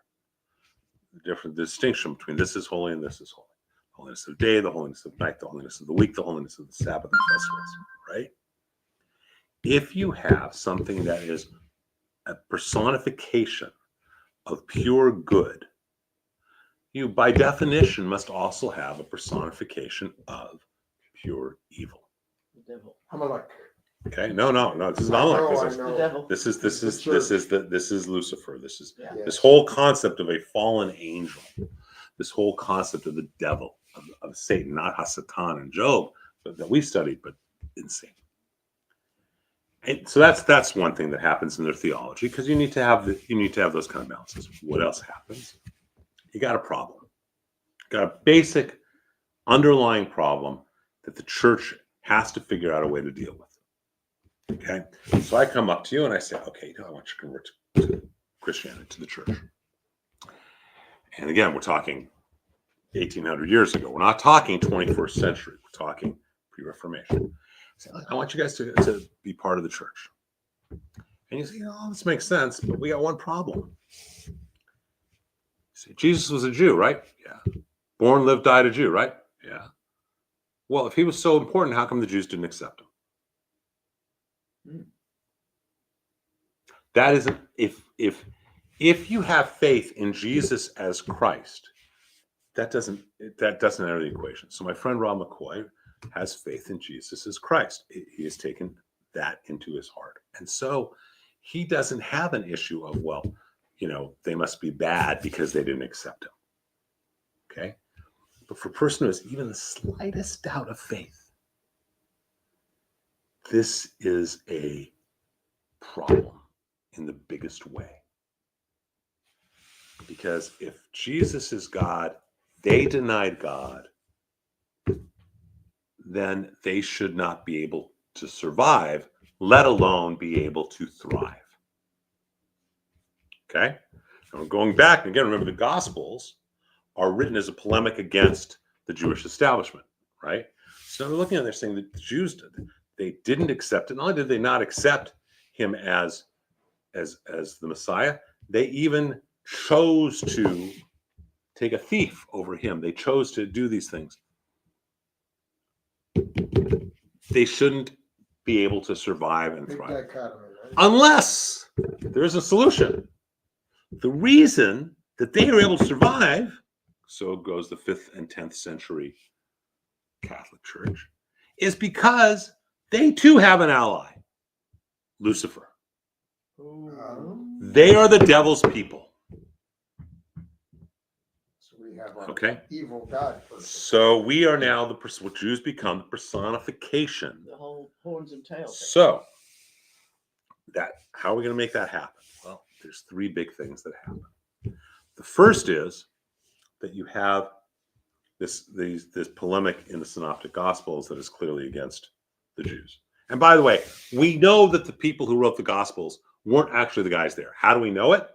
The distinction between this is holy and this is holy. The holiness of day, the holiness of night, the holiness of the week, the holiness of the Sabbath and festivals, right? If you have something that is a personification of pure good, you by definition must also have a personification of pure evil. The devil. Amalek. Okay, no, this is I not know, like I this. The devil. This is Lucifer. This is Yeah. Yes. this whole concept of a fallen angel. This whole concept of the devil, of Satan, not Hasatan and Job, but that we studied, but insane. And so that's one thing that happens in their theology, because you need to have those kind of balances. What else happens? You got a problem. You got a basic underlying problem that the church has to figure out a way to deal with. Okay, so I come up to you and I say, okay, I want you to convert to Christianity, to the church. And again, we're talking 1800 years ago. We're not talking 21st century. We're talking pre-Reformation. I want you guys to be part of the church. And you say, this makes sense, but we got one problem. You say, Jesus was a Jew, right? Yeah. Born, lived, died a Jew, right? Yeah. Well, if he was so important, how come the Jews didn't accept him? That isn't, if you have faith in Jesus as Christ, that doesn't enter the equation. So my friend Rob McCoy has faith in Jesus as Christ. He has taken that into his heart. And so he doesn't have an issue of, well, they must be bad because they didn't accept him. Okay? But for a person who has even the slightest doubt of faith, this is a problem in the biggest way. Because if Jesus is God, they denied God, then they should not be able to survive, let alone be able to thrive. Okay? Now, going back, again, remember the Gospels are written as a polemic against the Jewish establishment, right? So they're looking at it, they're saying that the Jews they didn't accept it. Not only did they not accept him as the Messiah, they even chose to take a thief over him. They chose to do these things. They shouldn't be able to survive and Big thrive dichotomy, right? unless there's a solution. The reason that they are able to survive, so goes the 5th and 10th century Catholic Church, is because they too have an ally, Lucifer. They are the devil's people. So we have Okay. evil God person. So we are now what Jews become the personification. The whole horns and tails. So how are we going to make that happen? Well, there's three big things that happen. The first is that you have this polemic in the Synoptic Gospels that is clearly against the Jews. And by the way, we know that the people who wrote the Gospels weren't actually the guys there. How do we know it?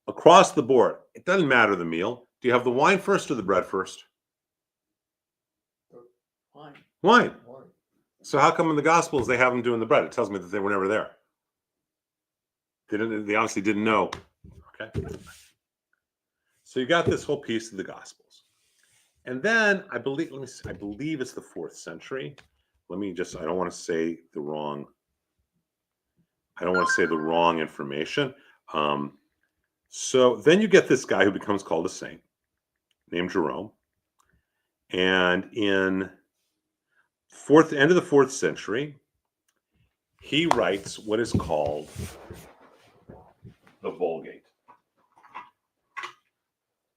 Across the board, it doesn't matter the meal. Do you have the wine first or the bread first? Why? Wine. Why? So how come in the Gospels they have them doing the bread? It tells me that they were never there. They obviously didn't know. Okay. So you got this whole piece of the Gospels. And then I believe it's the 4th century. I don't want to say the wrong information. So then you get this guy who becomes called a saint named Jerome. And in end of the 4th century, he writes what is called the Vulgate.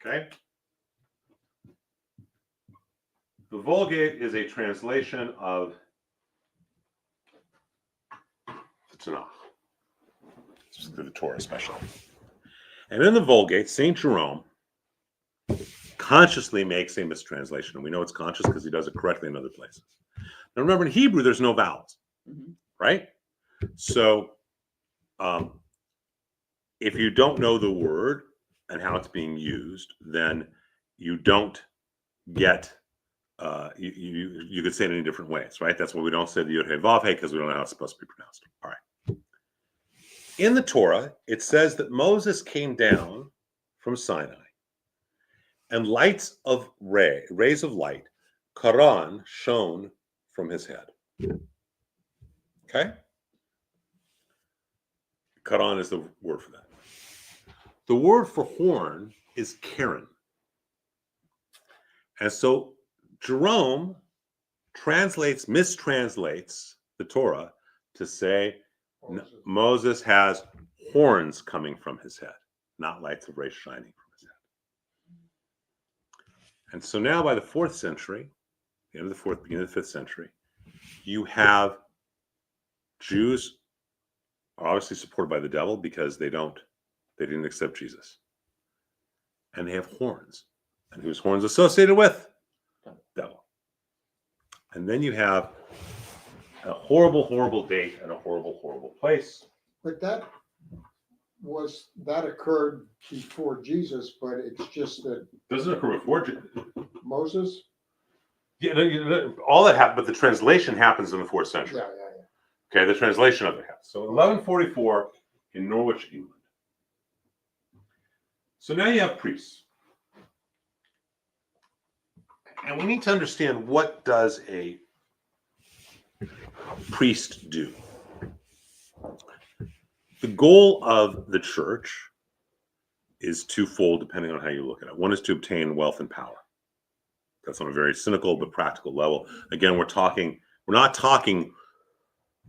Okay? The Vulgate is a translation of the Tanakh, the Torah especially. And in the Vulgate, St. Jerome consciously makes a mistranslation. And we know it's conscious because he does it correctly in other places. Now remember, in Hebrew, there's no vowels, right? So if you don't know the word and how it's being used, then you don't get, you could say it in different ways, right? That's why we don't say the Yod He Vav He, because we don't know how it's supposed to be pronounced. All right. In the Torah, it says that Moses came down from Sinai and rays of light, Quran, shone from his head. Okay? Quran is the word for that. The word for horn is Karen. And so Jerome mistranslates the Torah to say Moses has horns coming from his head, not lights of rays shining from his head. And so now by the 4th century, the end of the 4th, beginning of the 5th century, you have Jews are obviously supported by the devil because they didn't accept Jesus. And they have horns. And whose horns associated with? Devil. And then you have a horrible, horrible date and a horrible, horrible place. But that occurred before Jesus, but it's just that Doesn't occur before Moses. Yeah, all that happened, but the translation happens in the 4th century. Yeah. Okay, the translation of it happens. So 1144 in Norwich, England. So now you have priests. And we need to understand, what does a priest do? The goal of the church is twofold, depending on how you look at it. One is to obtain wealth and power. That's on a very cynical but practical level. Again, we're not talking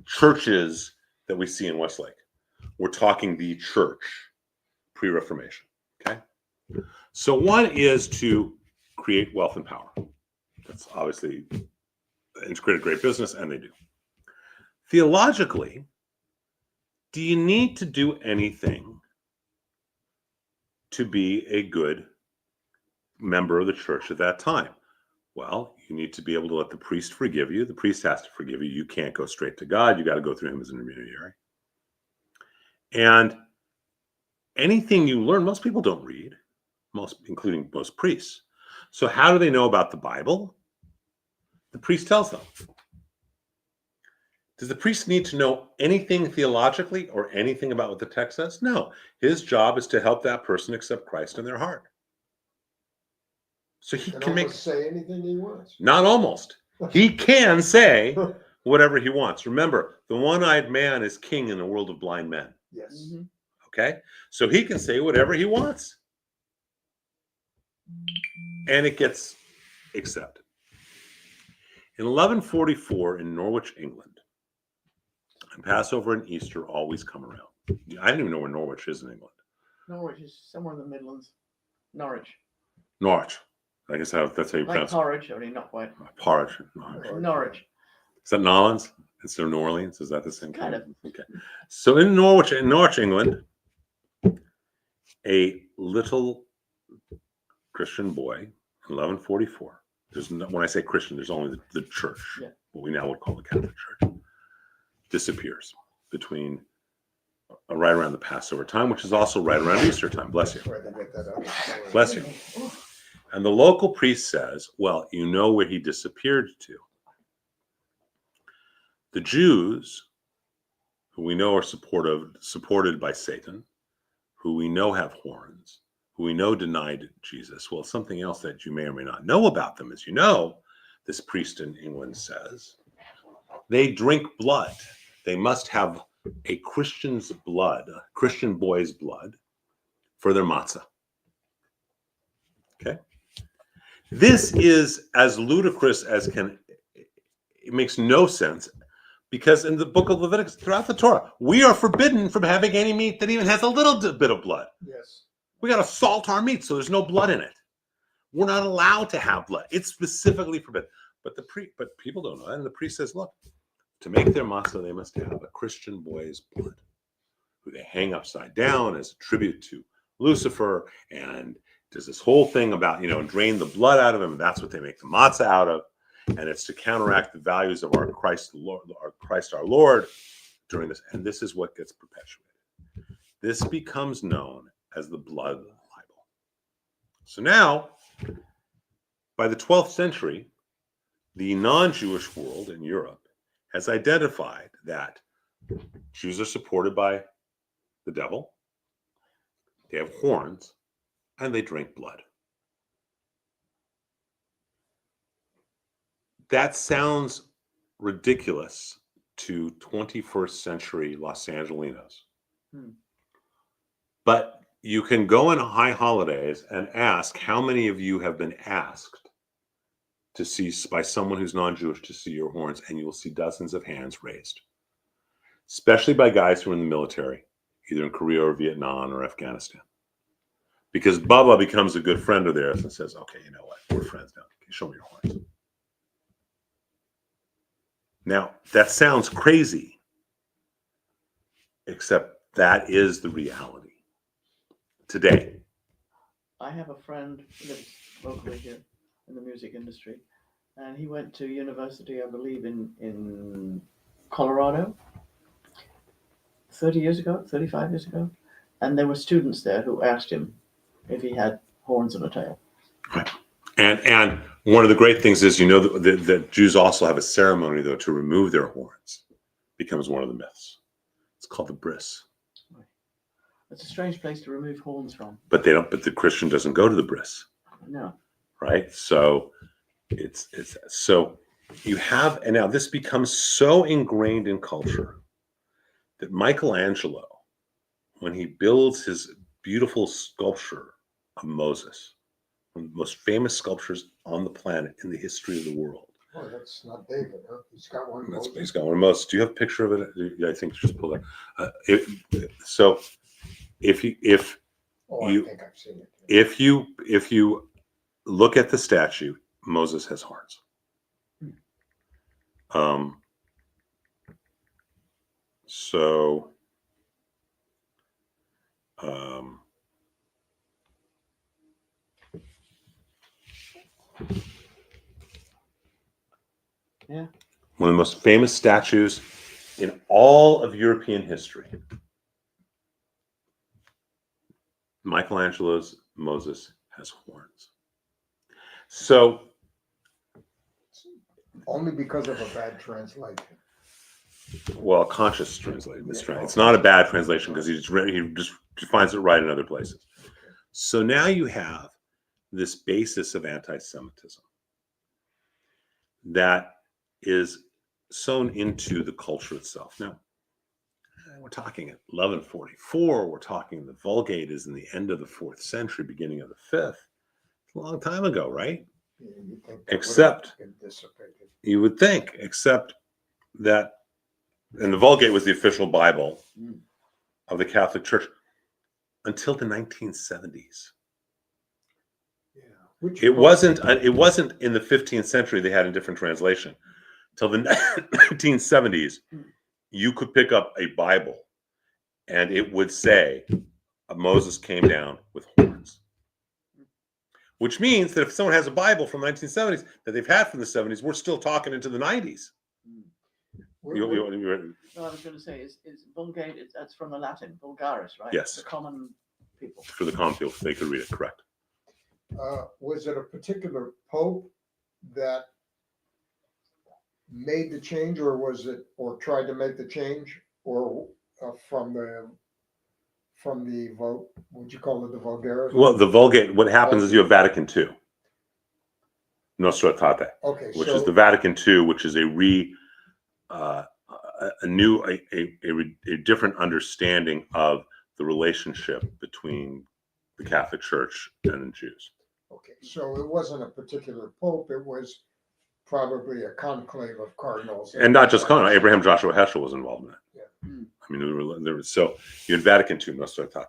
churches that we see in Westlake. We're talking the church pre-Reformation. Okay? So one is to create wealth and power. That's obviously, it's created great business, and they do. Theologically, do you need to do anything to be a good member of the church at that time? Well, you need to be able to let the priest forgive you. The priest has to forgive you. You can't go straight to God. You got to go through him as an intermediary. And anything you learn, most people don't read, including most priests. So how do they know about the Bible? The priest tells them. Does the priest need to know anything theologically or anything about what the text says? No. His job is to help that person accept Christ in their heart. So he can say anything he wants. Not almost. He can say whatever he wants. Remember, the one-eyed man is king in a world of blind men. Yes. Okay? So he can say whatever he wants. And it gets accepted. In 1144 in Norwich, England, and Passover and Easter always come around. I don't even know where Norwich is in England. Norwich is somewhere in the Midlands. Norwich. Norwich. I guess that's how you Like pronounce porridge, only not quite. it. Porridge. Norwich. Norwich. Is that Nolans instead of New Orleans? Is that the same Kind of. Okay. So in Norwich, England, a little Christian boy in 1144. There's no, when I say Christian, there's only the church, Yeah. what we now would call the Catholic Church, disappears between right around the Passover time, which is also right around Easter time. Bless you. That's where they get that other story. Bless you. And the local priest says, well, you know where he disappeared to. The Jews, who we know are supported by Satan, who we know have horns, who we know denied Jesus. Well, something else that you may or may not know about them, as you know, this priest in England says, they drink blood. They must have a Christian's blood, a Christian boy's blood, for their matzah. Okay? This is as ludicrous as can, it makes no sense, because in the book of Leviticus, throughout the Torah, we are forbidden from having any meat that even has a little bit of blood. Yes. We got to salt our meat so there's no blood in it. We're not allowed to have blood. It's specifically forbidden. But people don't know that. And the priest says, look, to make their matzah, they must have a Christian boy's blood, who they hang upside down as a tribute to Lucifer, and there's this whole thing about, drain the blood out of him. That's what they make the matzah out of. And it's to counteract the values of our Christ our Lord during this. And this is what gets perpetuated. This becomes known as the blood libel. So now, by the 12th century, the non-Jewish world in Europe has identified that Jews are supported by the devil, they have horns, and they drink blood. That sounds ridiculous to 21st century Los Angelinos. But you can go in high holidays and ask how many of you have been asked to see by someone who's non-Jewish to see your horns, and you will see dozens of hands raised, especially by guys who are in the military, either in Korea or Vietnam or Afghanistan. Because Bubba becomes a good friend of theirs and says, okay, you know what? We're friends now. Okay, show me your horns. Now, that sounds crazy, except that is the reality today. I have a friend who lives locally here in the music industry, and he went to university, I believe, in Colorado 35 years ago, and there were students there who asked him if he had horns and a tail. Right. And one of the great things is, that Jews also have a ceremony, though, to remove their horns. Becomes one of the myths. It's called the bris. It's a strange place to remove horns from. But the Christian doesn't go to the bris. No. Right? So it's so you have, and now this becomes so ingrained in culture that Michelangelo, when he builds his beautiful sculpture of Moses, one of the most famous sculptures on the planet in the history of the world. Oh, that's not David, huh? He's got one. He's got one of Moses. Do you have a picture of it? Yeah, I think just pull that. So if you I think I've seen it. if you look at the statue, Moses has horns. So Yeah. one of the most famous statues in all of European history. Michelangelo's Moses has horns. So Only because of a bad translation. well, conscious translation. It's not a bad translation because he just defines it right in other places. So now you have this basis of anti-Semitism that is sewn into the culture itself. Now, we're talking at 1144. We're talking the Vulgate is in the end of the 4th century, beginning of the 5th. It's a long time ago, right? Yeah, you'd think Except been dissipated. you would think, except that, and the Vulgate was the official Bible of the Catholic Church until the 1970s. Yeah. Which It book? wasn't in the 15th century they had a different translation. Till the 1970s, you could pick up a Bible and it would say Moses came down with horns. Which means that if someone has a Bible from the 1970s that they've had from the 70s, we're still talking into the 90s. What- You- what- you- you- No, I was going to say, is Vulgate, that's from the Latin, vulgaris, right? Yes. The common people. For the common people, they could read it, correct. Was it a particular pope that made the change, or was it, or tried to make the change, or from the vote? Would you call it the Vulgaris? Well, the Vulgate, what happens is you have Vatican II, Nostra Aetate, Okay, which so is the Vatican II, which is a different understanding of the relationship between the Catholic Church and the Jews. okay, so it wasn't a particular pope. It was probably a conclave of cardinals, And not just Cardinal, Abraham Joshua Heschel was involved in it. Yeah. I mean, there was, so you had Vatican II, Nostra Aetate.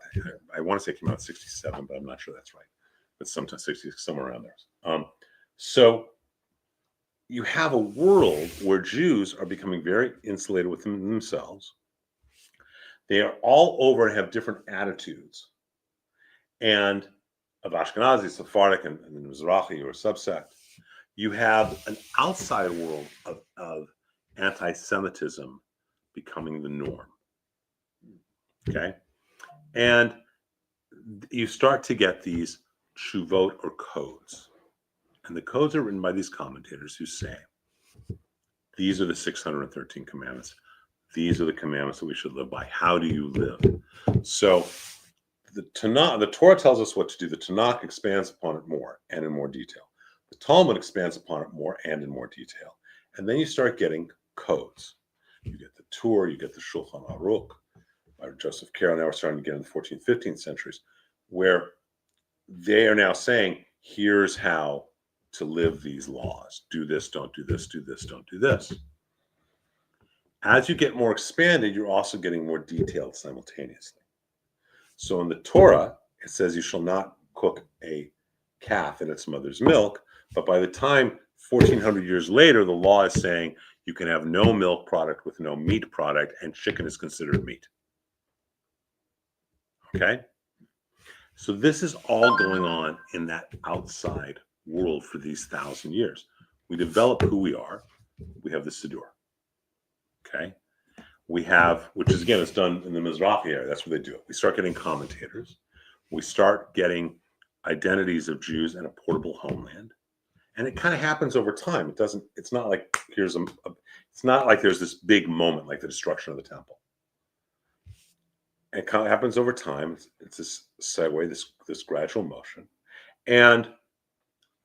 I want to say it came out in 67, but I'm not sure that's right. But sometime 60, somewhere around there. So you have a world where Jews are becoming very insulated within themselves. They are all over and have different attitudes. And of Ashkenazi, Sephardic, and Mizrahi, or a subsect, you have an outside world of anti-Semitism becoming the norm. Okay? And you start to get these shuvot or codes. And the codes are written by these commentators who say, these are the 613 commandments. These are the commandments that we should live by. How do you live? So the Torah tells us what to do. The Tanakh expands upon it more and in more detail. The Talmud expands upon it more and in more detail. And then you start getting codes. You get the Torah, you get the Shulchan Aruch by Joseph Carroll. Now we're starting to get in the 14th, 15th centuries, where they are now saying, here's how to live these laws. Do this, don't do this, do this, don't do this. As you get more expanded, you're also getting more detailed simultaneously. So in the Torah, it says you shall not cook a calf in its mother's milk. But by the time 1400 years later, the law is saying you can have no milk product with no meat product, and chicken is considered meat. Okay? So this is all going on in that outside world for these 1,000 years. We develop who we are. We have the Siddur. Okay? We have, which is, again, it's done in the Mizrahi area. That's where they do it. We start getting commentators. We start getting identities of Jews and a portable homeland. And it kind of happens over time. It's not like it's not like there's this big moment like the destruction of the temple. It kind of happens over time. It's this segue, this gradual motion. And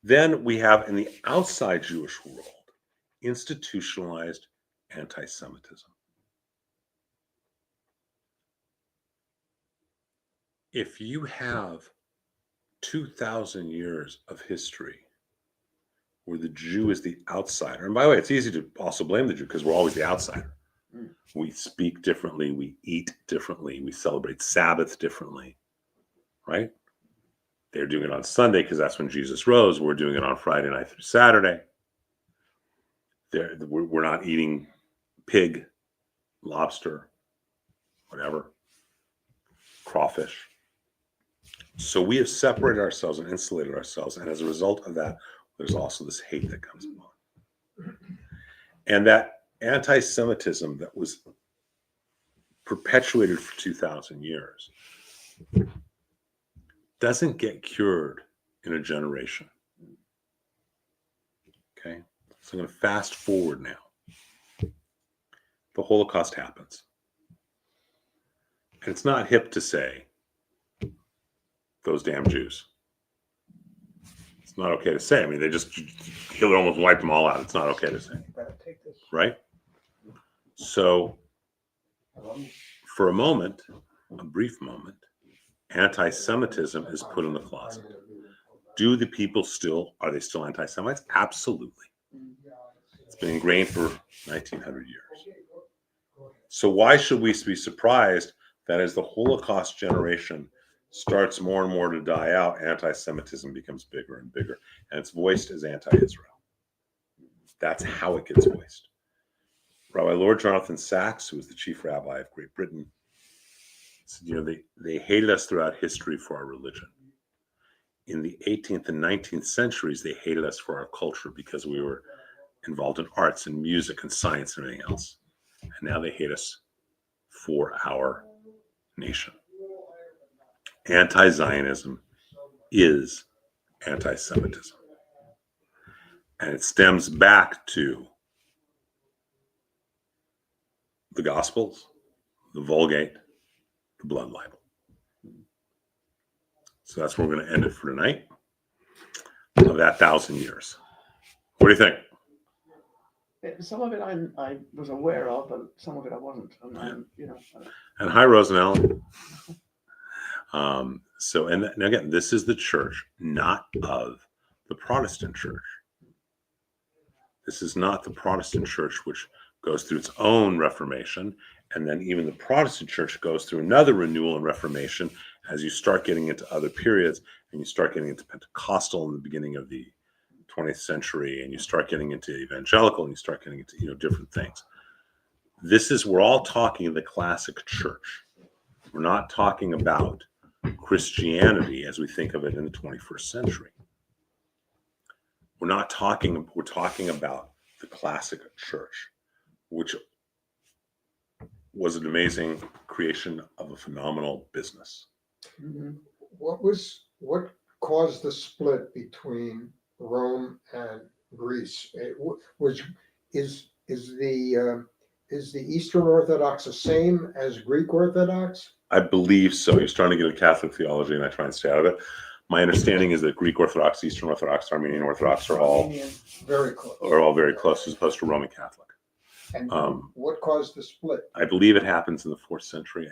then we have in the outside Jewish world institutionalized anti-Semitism. If you have 2,000 years of history where the Jew is the outsider, and by the way, it's easy to also blame the Jew because we're always the outsider. We speak differently, we eat differently, we celebrate Sabbath differently, right? They're doing it on Sunday because that's when Jesus rose. We're doing it on Friday night through Saturday. We're not eating pig, lobster, whatever, crawfish. So we have separated ourselves and insulated ourselves. And as a result of that, there's also this hate that comes along. And that anti-Semitism that was perpetuated for 2,000 years doesn't get cured in a generation. Okay? So I'm going to fast forward now. The Holocaust happens. And it's not hip to say, those damn Jews. It's not okay to say. I mean, Hitler almost wiped them all out. It's not okay to say. Right? So, for a moment, a brief moment, anti-Semitism is put in the closet. Are they still anti-Semites? Absolutely. It's been ingrained for 1,900 years. So why should we be surprised that as the Holocaust generation starts more and more to die out, anti-Semitism becomes bigger and bigger, and it's voiced as anti-Israel. That's how it gets voiced. Rabbi Lord Jonathan Sacks, who was the chief rabbi of Great Britain, said, they hated us throughout history for our religion. In the 18th and 19th centuries, they hated us for our culture because we were involved in arts and music and science and everything else. And now they hate us for our nation. Anti-Zionism is anti-Semitism. And it stems back to the Gospels, the Vulgate, the Blood Libel. So that's where we're going to end it for tonight. Of that 1,000 years. What do you think? Some of it I was aware of, but some of it I wasn't. And hi, Rosanelle. And again, this is the church, not of the Protestant church. This is not the Protestant church, which goes through its own Reformation, and then even the Protestant church goes through another renewal and Reformation as you start getting into other periods, and you start getting into Pentecostal in the beginning of the 20th century, and you start getting into evangelical, and you start getting into different things. We're all talking the classic church. We're not talking about Christianity as we think of it in the 21st century. We're talking about the classic church, which was an amazing creation of a phenomenal business. Mm-hmm. What caused the split between Rome and Greece? Is the Eastern Orthodox the same as Greek Orthodox? I believe so. You're starting to get a Catholic theology, and I try and stay out of it. My understanding is that Greek Orthodox, Eastern Orthodox, Armenian Orthodox are all very close. As opposed to Roman Catholic. And what caused the split? I believe it happens in the 4th century.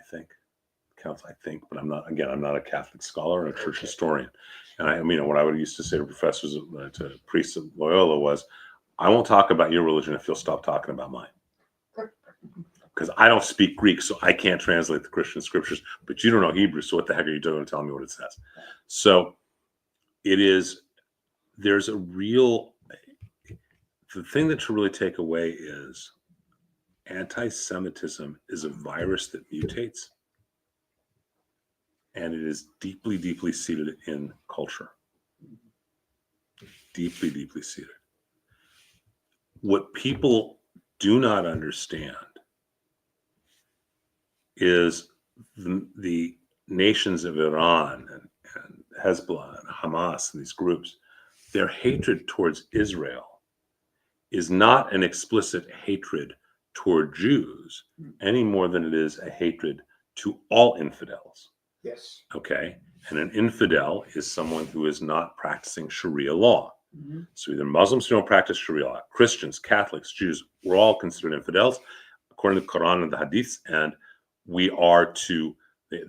But I'm not a Catholic scholar or a church historian. And what I would used to say to professors, to priests at Loyola was, I won't talk about your religion if you'll stop talking about mine. Because I don't speak Greek, so I can't translate the Christian scriptures, but you don't know Hebrew, so what the heck are you doing telling me what it says? So the thing that to really take away is anti-Semitism is a virus that mutates, and it is deeply, deeply seated in culture. Deeply, deeply seated. What people do not understand is the nations of Iran and Hezbollah and Hamas and these groups, their hatred towards Israel is not an explicit hatred toward Jews any more than it is a hatred to all infidels. Yes. Okay. And an infidel is someone who is not practicing Sharia law. Mm-hmm. So either Muslims who don't practice Sharia law, Christians, Catholics, Jews, we're all considered infidels according to the Quran and the Hadiths, and we are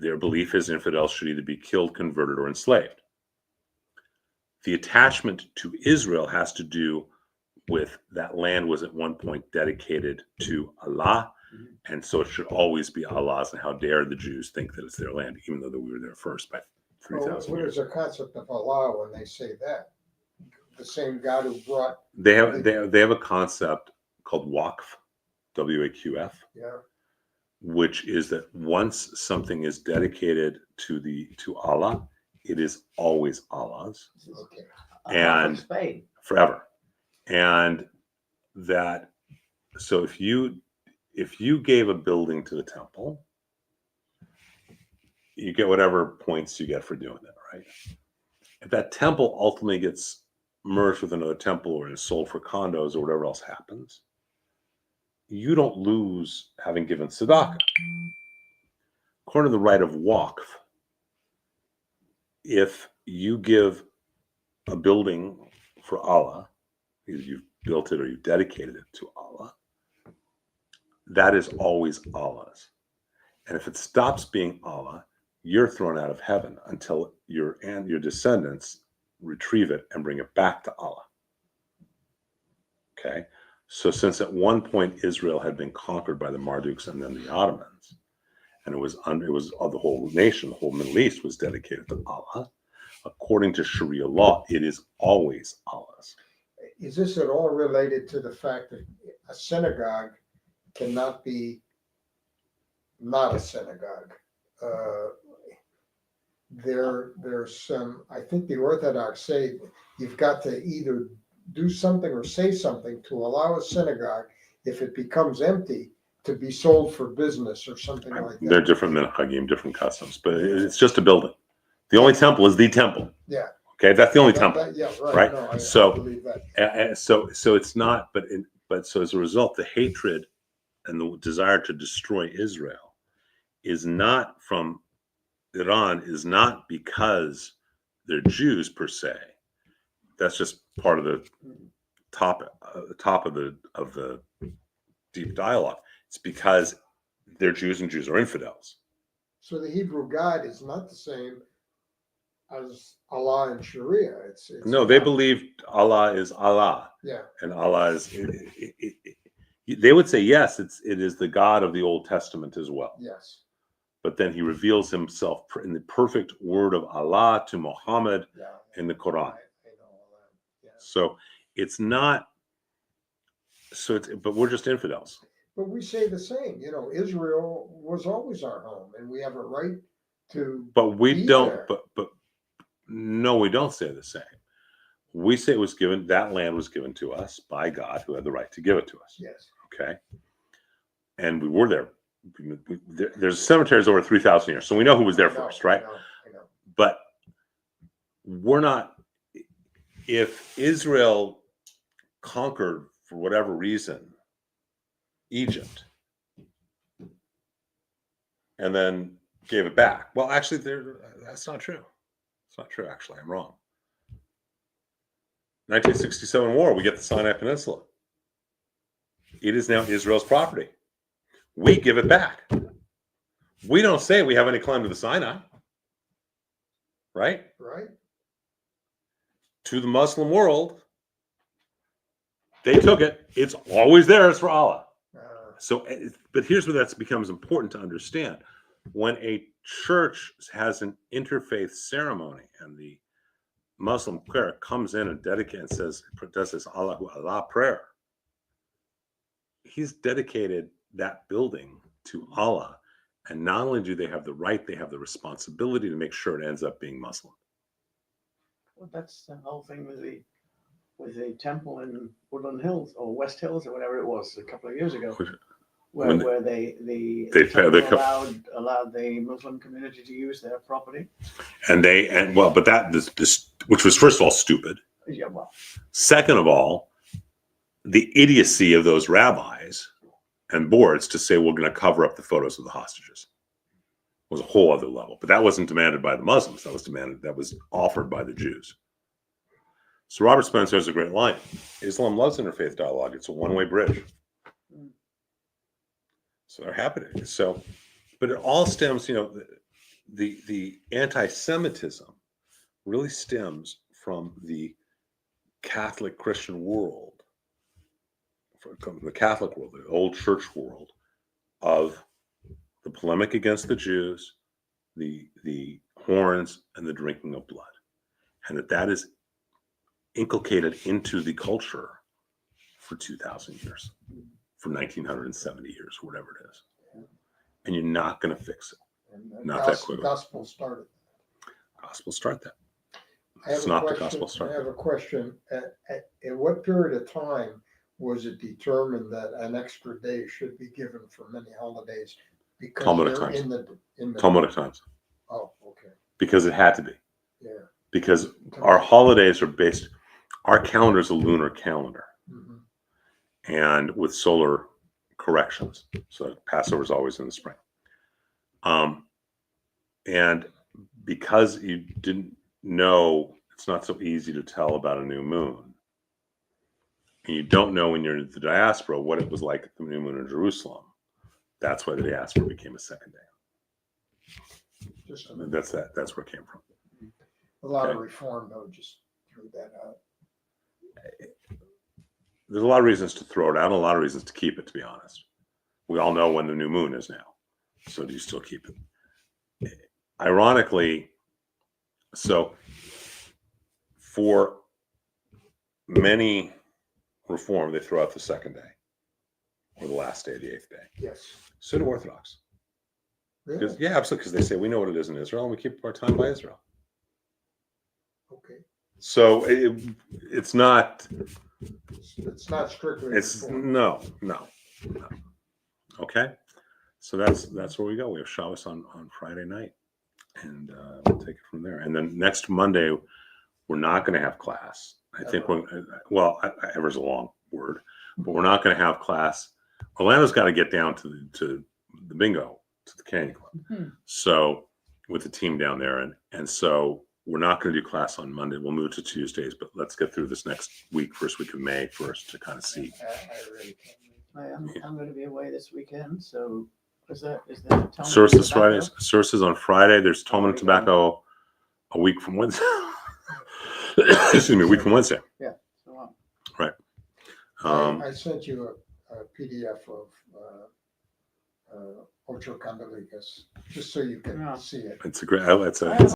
their belief is infidels should either be killed, converted, or enslaved. The attachment to Israel has to do with that land was at one point dedicated to Allah, and so it should always be Allah's, and how dare the Jews think that it's their land, even though we were there first by 3,000 What years. is the concept of Allah when they say that? The same God who brought... They have a concept called Waqf, WAQF, Yeah. which is that once something is dedicated to Allah, it is always Allah's. Okay. And Spain. Forever. And that, so if you gave a building to the temple, you get whatever points you get for doing that, right? If that temple ultimately gets merged with another temple or is sold for condos or whatever else happens, you don't lose having given tzedakah. According to the right of Waqf, if you give a building for Allah, either you've built it or you've dedicated it to Allah, that is always Allah's. And if it stops being Allah, you're thrown out of heaven until your descendants retrieve it and bring it back to Allah. Okay? So since at one point Israel had been conquered by the Marduks and then the Ottomans, and it was the whole nation, the whole Middle East was dedicated to Allah. According to Sharia law, it is always Allah's. Is this at all related to the fact that a synagogue cannot be not a synagogue? There's some, I think the Orthodox say you've got to either do something or say something to allow a synagogue, if it becomes empty, to be sold for business or something like They're that. different minhagim, different customs, but it's just a building. The only temple is the temple. Yeah. Okay, that's the only temple. Yeah, right. Right? No, I So- believe that. And so it's not, but so as a result, the hatred and the desire to destroy Israel is not from Iran, is not because they're Jews per se. That's just part of the top of the deep dialogue. It's because they're Jews and Jews are infidels. So the Hebrew God is not the same as Allah and Sharia. It's No, they not. believe Allah is Allah, Yeah. and Allah is. They would say yes, it is the God of the Old Testament as well. Yes. But then He reveals Himself in the perfect word of Allah to Muhammad Yeah. in the Quran. I know all that. Yeah. So it's not. So it's, but we're just infidels. But we say the same. Israel was always our home, and we have a right to. But we be don't. there. But no, we don't say the same. We say it was given. That land was given to us by God, who had the right to give it to us. Yes. Okay. And we were there. There's cemeteries over 3,000 years, so we know who was there first, right? I know. But we're not. If Israel conquered for whatever reason Egypt and then gave it back, well, actually, that's not true. It's not true. Actually, I'm wrong. 1967 war, we get the Sinai Peninsula. It is now Israel's property. We give it back. We don't say we have any claim to the Sinai, right? Right. To the Muslim world, they took it. It's always theirs for Allah. So, but here's where that becomes important to understand. When a church has an interfaith ceremony and the Muslim cleric comes in and dedicates and does this Allahu Allah prayer, he's dedicated that building to Allah. And not only do they have the right, they have the responsibility to make sure it ends up being Muslim. Well, that's the whole thing with the temple in Woodland Hills or West Hills or whatever it was a couple of years ago, where the temple allowed the Muslim community to use their property. But this which was first of all stupid. Yeah, well, Second of all, the idiocy of those rabbis and boards to say we're going to cover up the photos of the hostages was a whole other level. But that wasn't demanded by the Muslims. That was offered by the Jews. So Robert Spencer has a great line. Islam loves interfaith dialogue. It's a one-way bridge. So they're happy to. So, but it all stems, the anti-Semitism really stems from the Catholic Christian world, from the Catholic world, the old church world, of the polemic against the Jews, the horns, and the drinking of blood, and that is inculcated into the culture for 2,000 years, for 1970 years, whatever it is, and you're not going to fix it. And Not that quickly. Gospel started. Gospel start that. I have It's a not the question. gospel start I have that. a question. At what period of time was it determined that an extra day should be given for many holidays? Because Talmudic they're times. in the Talmudic times, Oh, okay. because it had to be. Yeah. Because our holidays are based, our calendar is a lunar calendar, Mhm. and with solar corrections. So Passover is always in the spring. And because you didn't know, it's not so easy to tell about a new moon. And you don't know when you're in the diaspora what it was like at the new moon in Jerusalem. That's why the diaspora became a second day. Just I mean, that's where it came from. a lot of Okay. reform, though. Just threw that out. There's a lot of reasons to throw it out and a lot of reasons to keep it, to be honest. We all know when the new moon is now. So do you still keep it? Ironically, so for many Reform, they throw out the second day or the last day, the 8th day. Yes. So do Orthodox. Really? Yeah, absolutely. Because they say we know what it is in Israel, and we keep our time by Israel. Okay. So it's not. It's not strictly. It's Reform. no. Okay, so that's where we go. We have Shabbos on Friday night, and we'll take it from there. And then next Monday, we're not going to have class. I think ever's a long word, but we're not going to have class. Orlando's got to get down to the bingo, to the Canyon Club. Mm-hmm. So with the team down there, and so we're not going to do class on Monday. We'll move to Tuesdays, but let's get through this next week, first week of May, first to kind of see. I really can't. I'm going to be away this weekend, so is there Sources Fridays. Sources on Friday. There's Talmud and Tobacco a week from Wednesday. Excuse me, a week from Wednesday. Yeah. So, Right. I sent you a PDF of Ocho Candeligas, just so you can Yeah. see it. It's a great. It's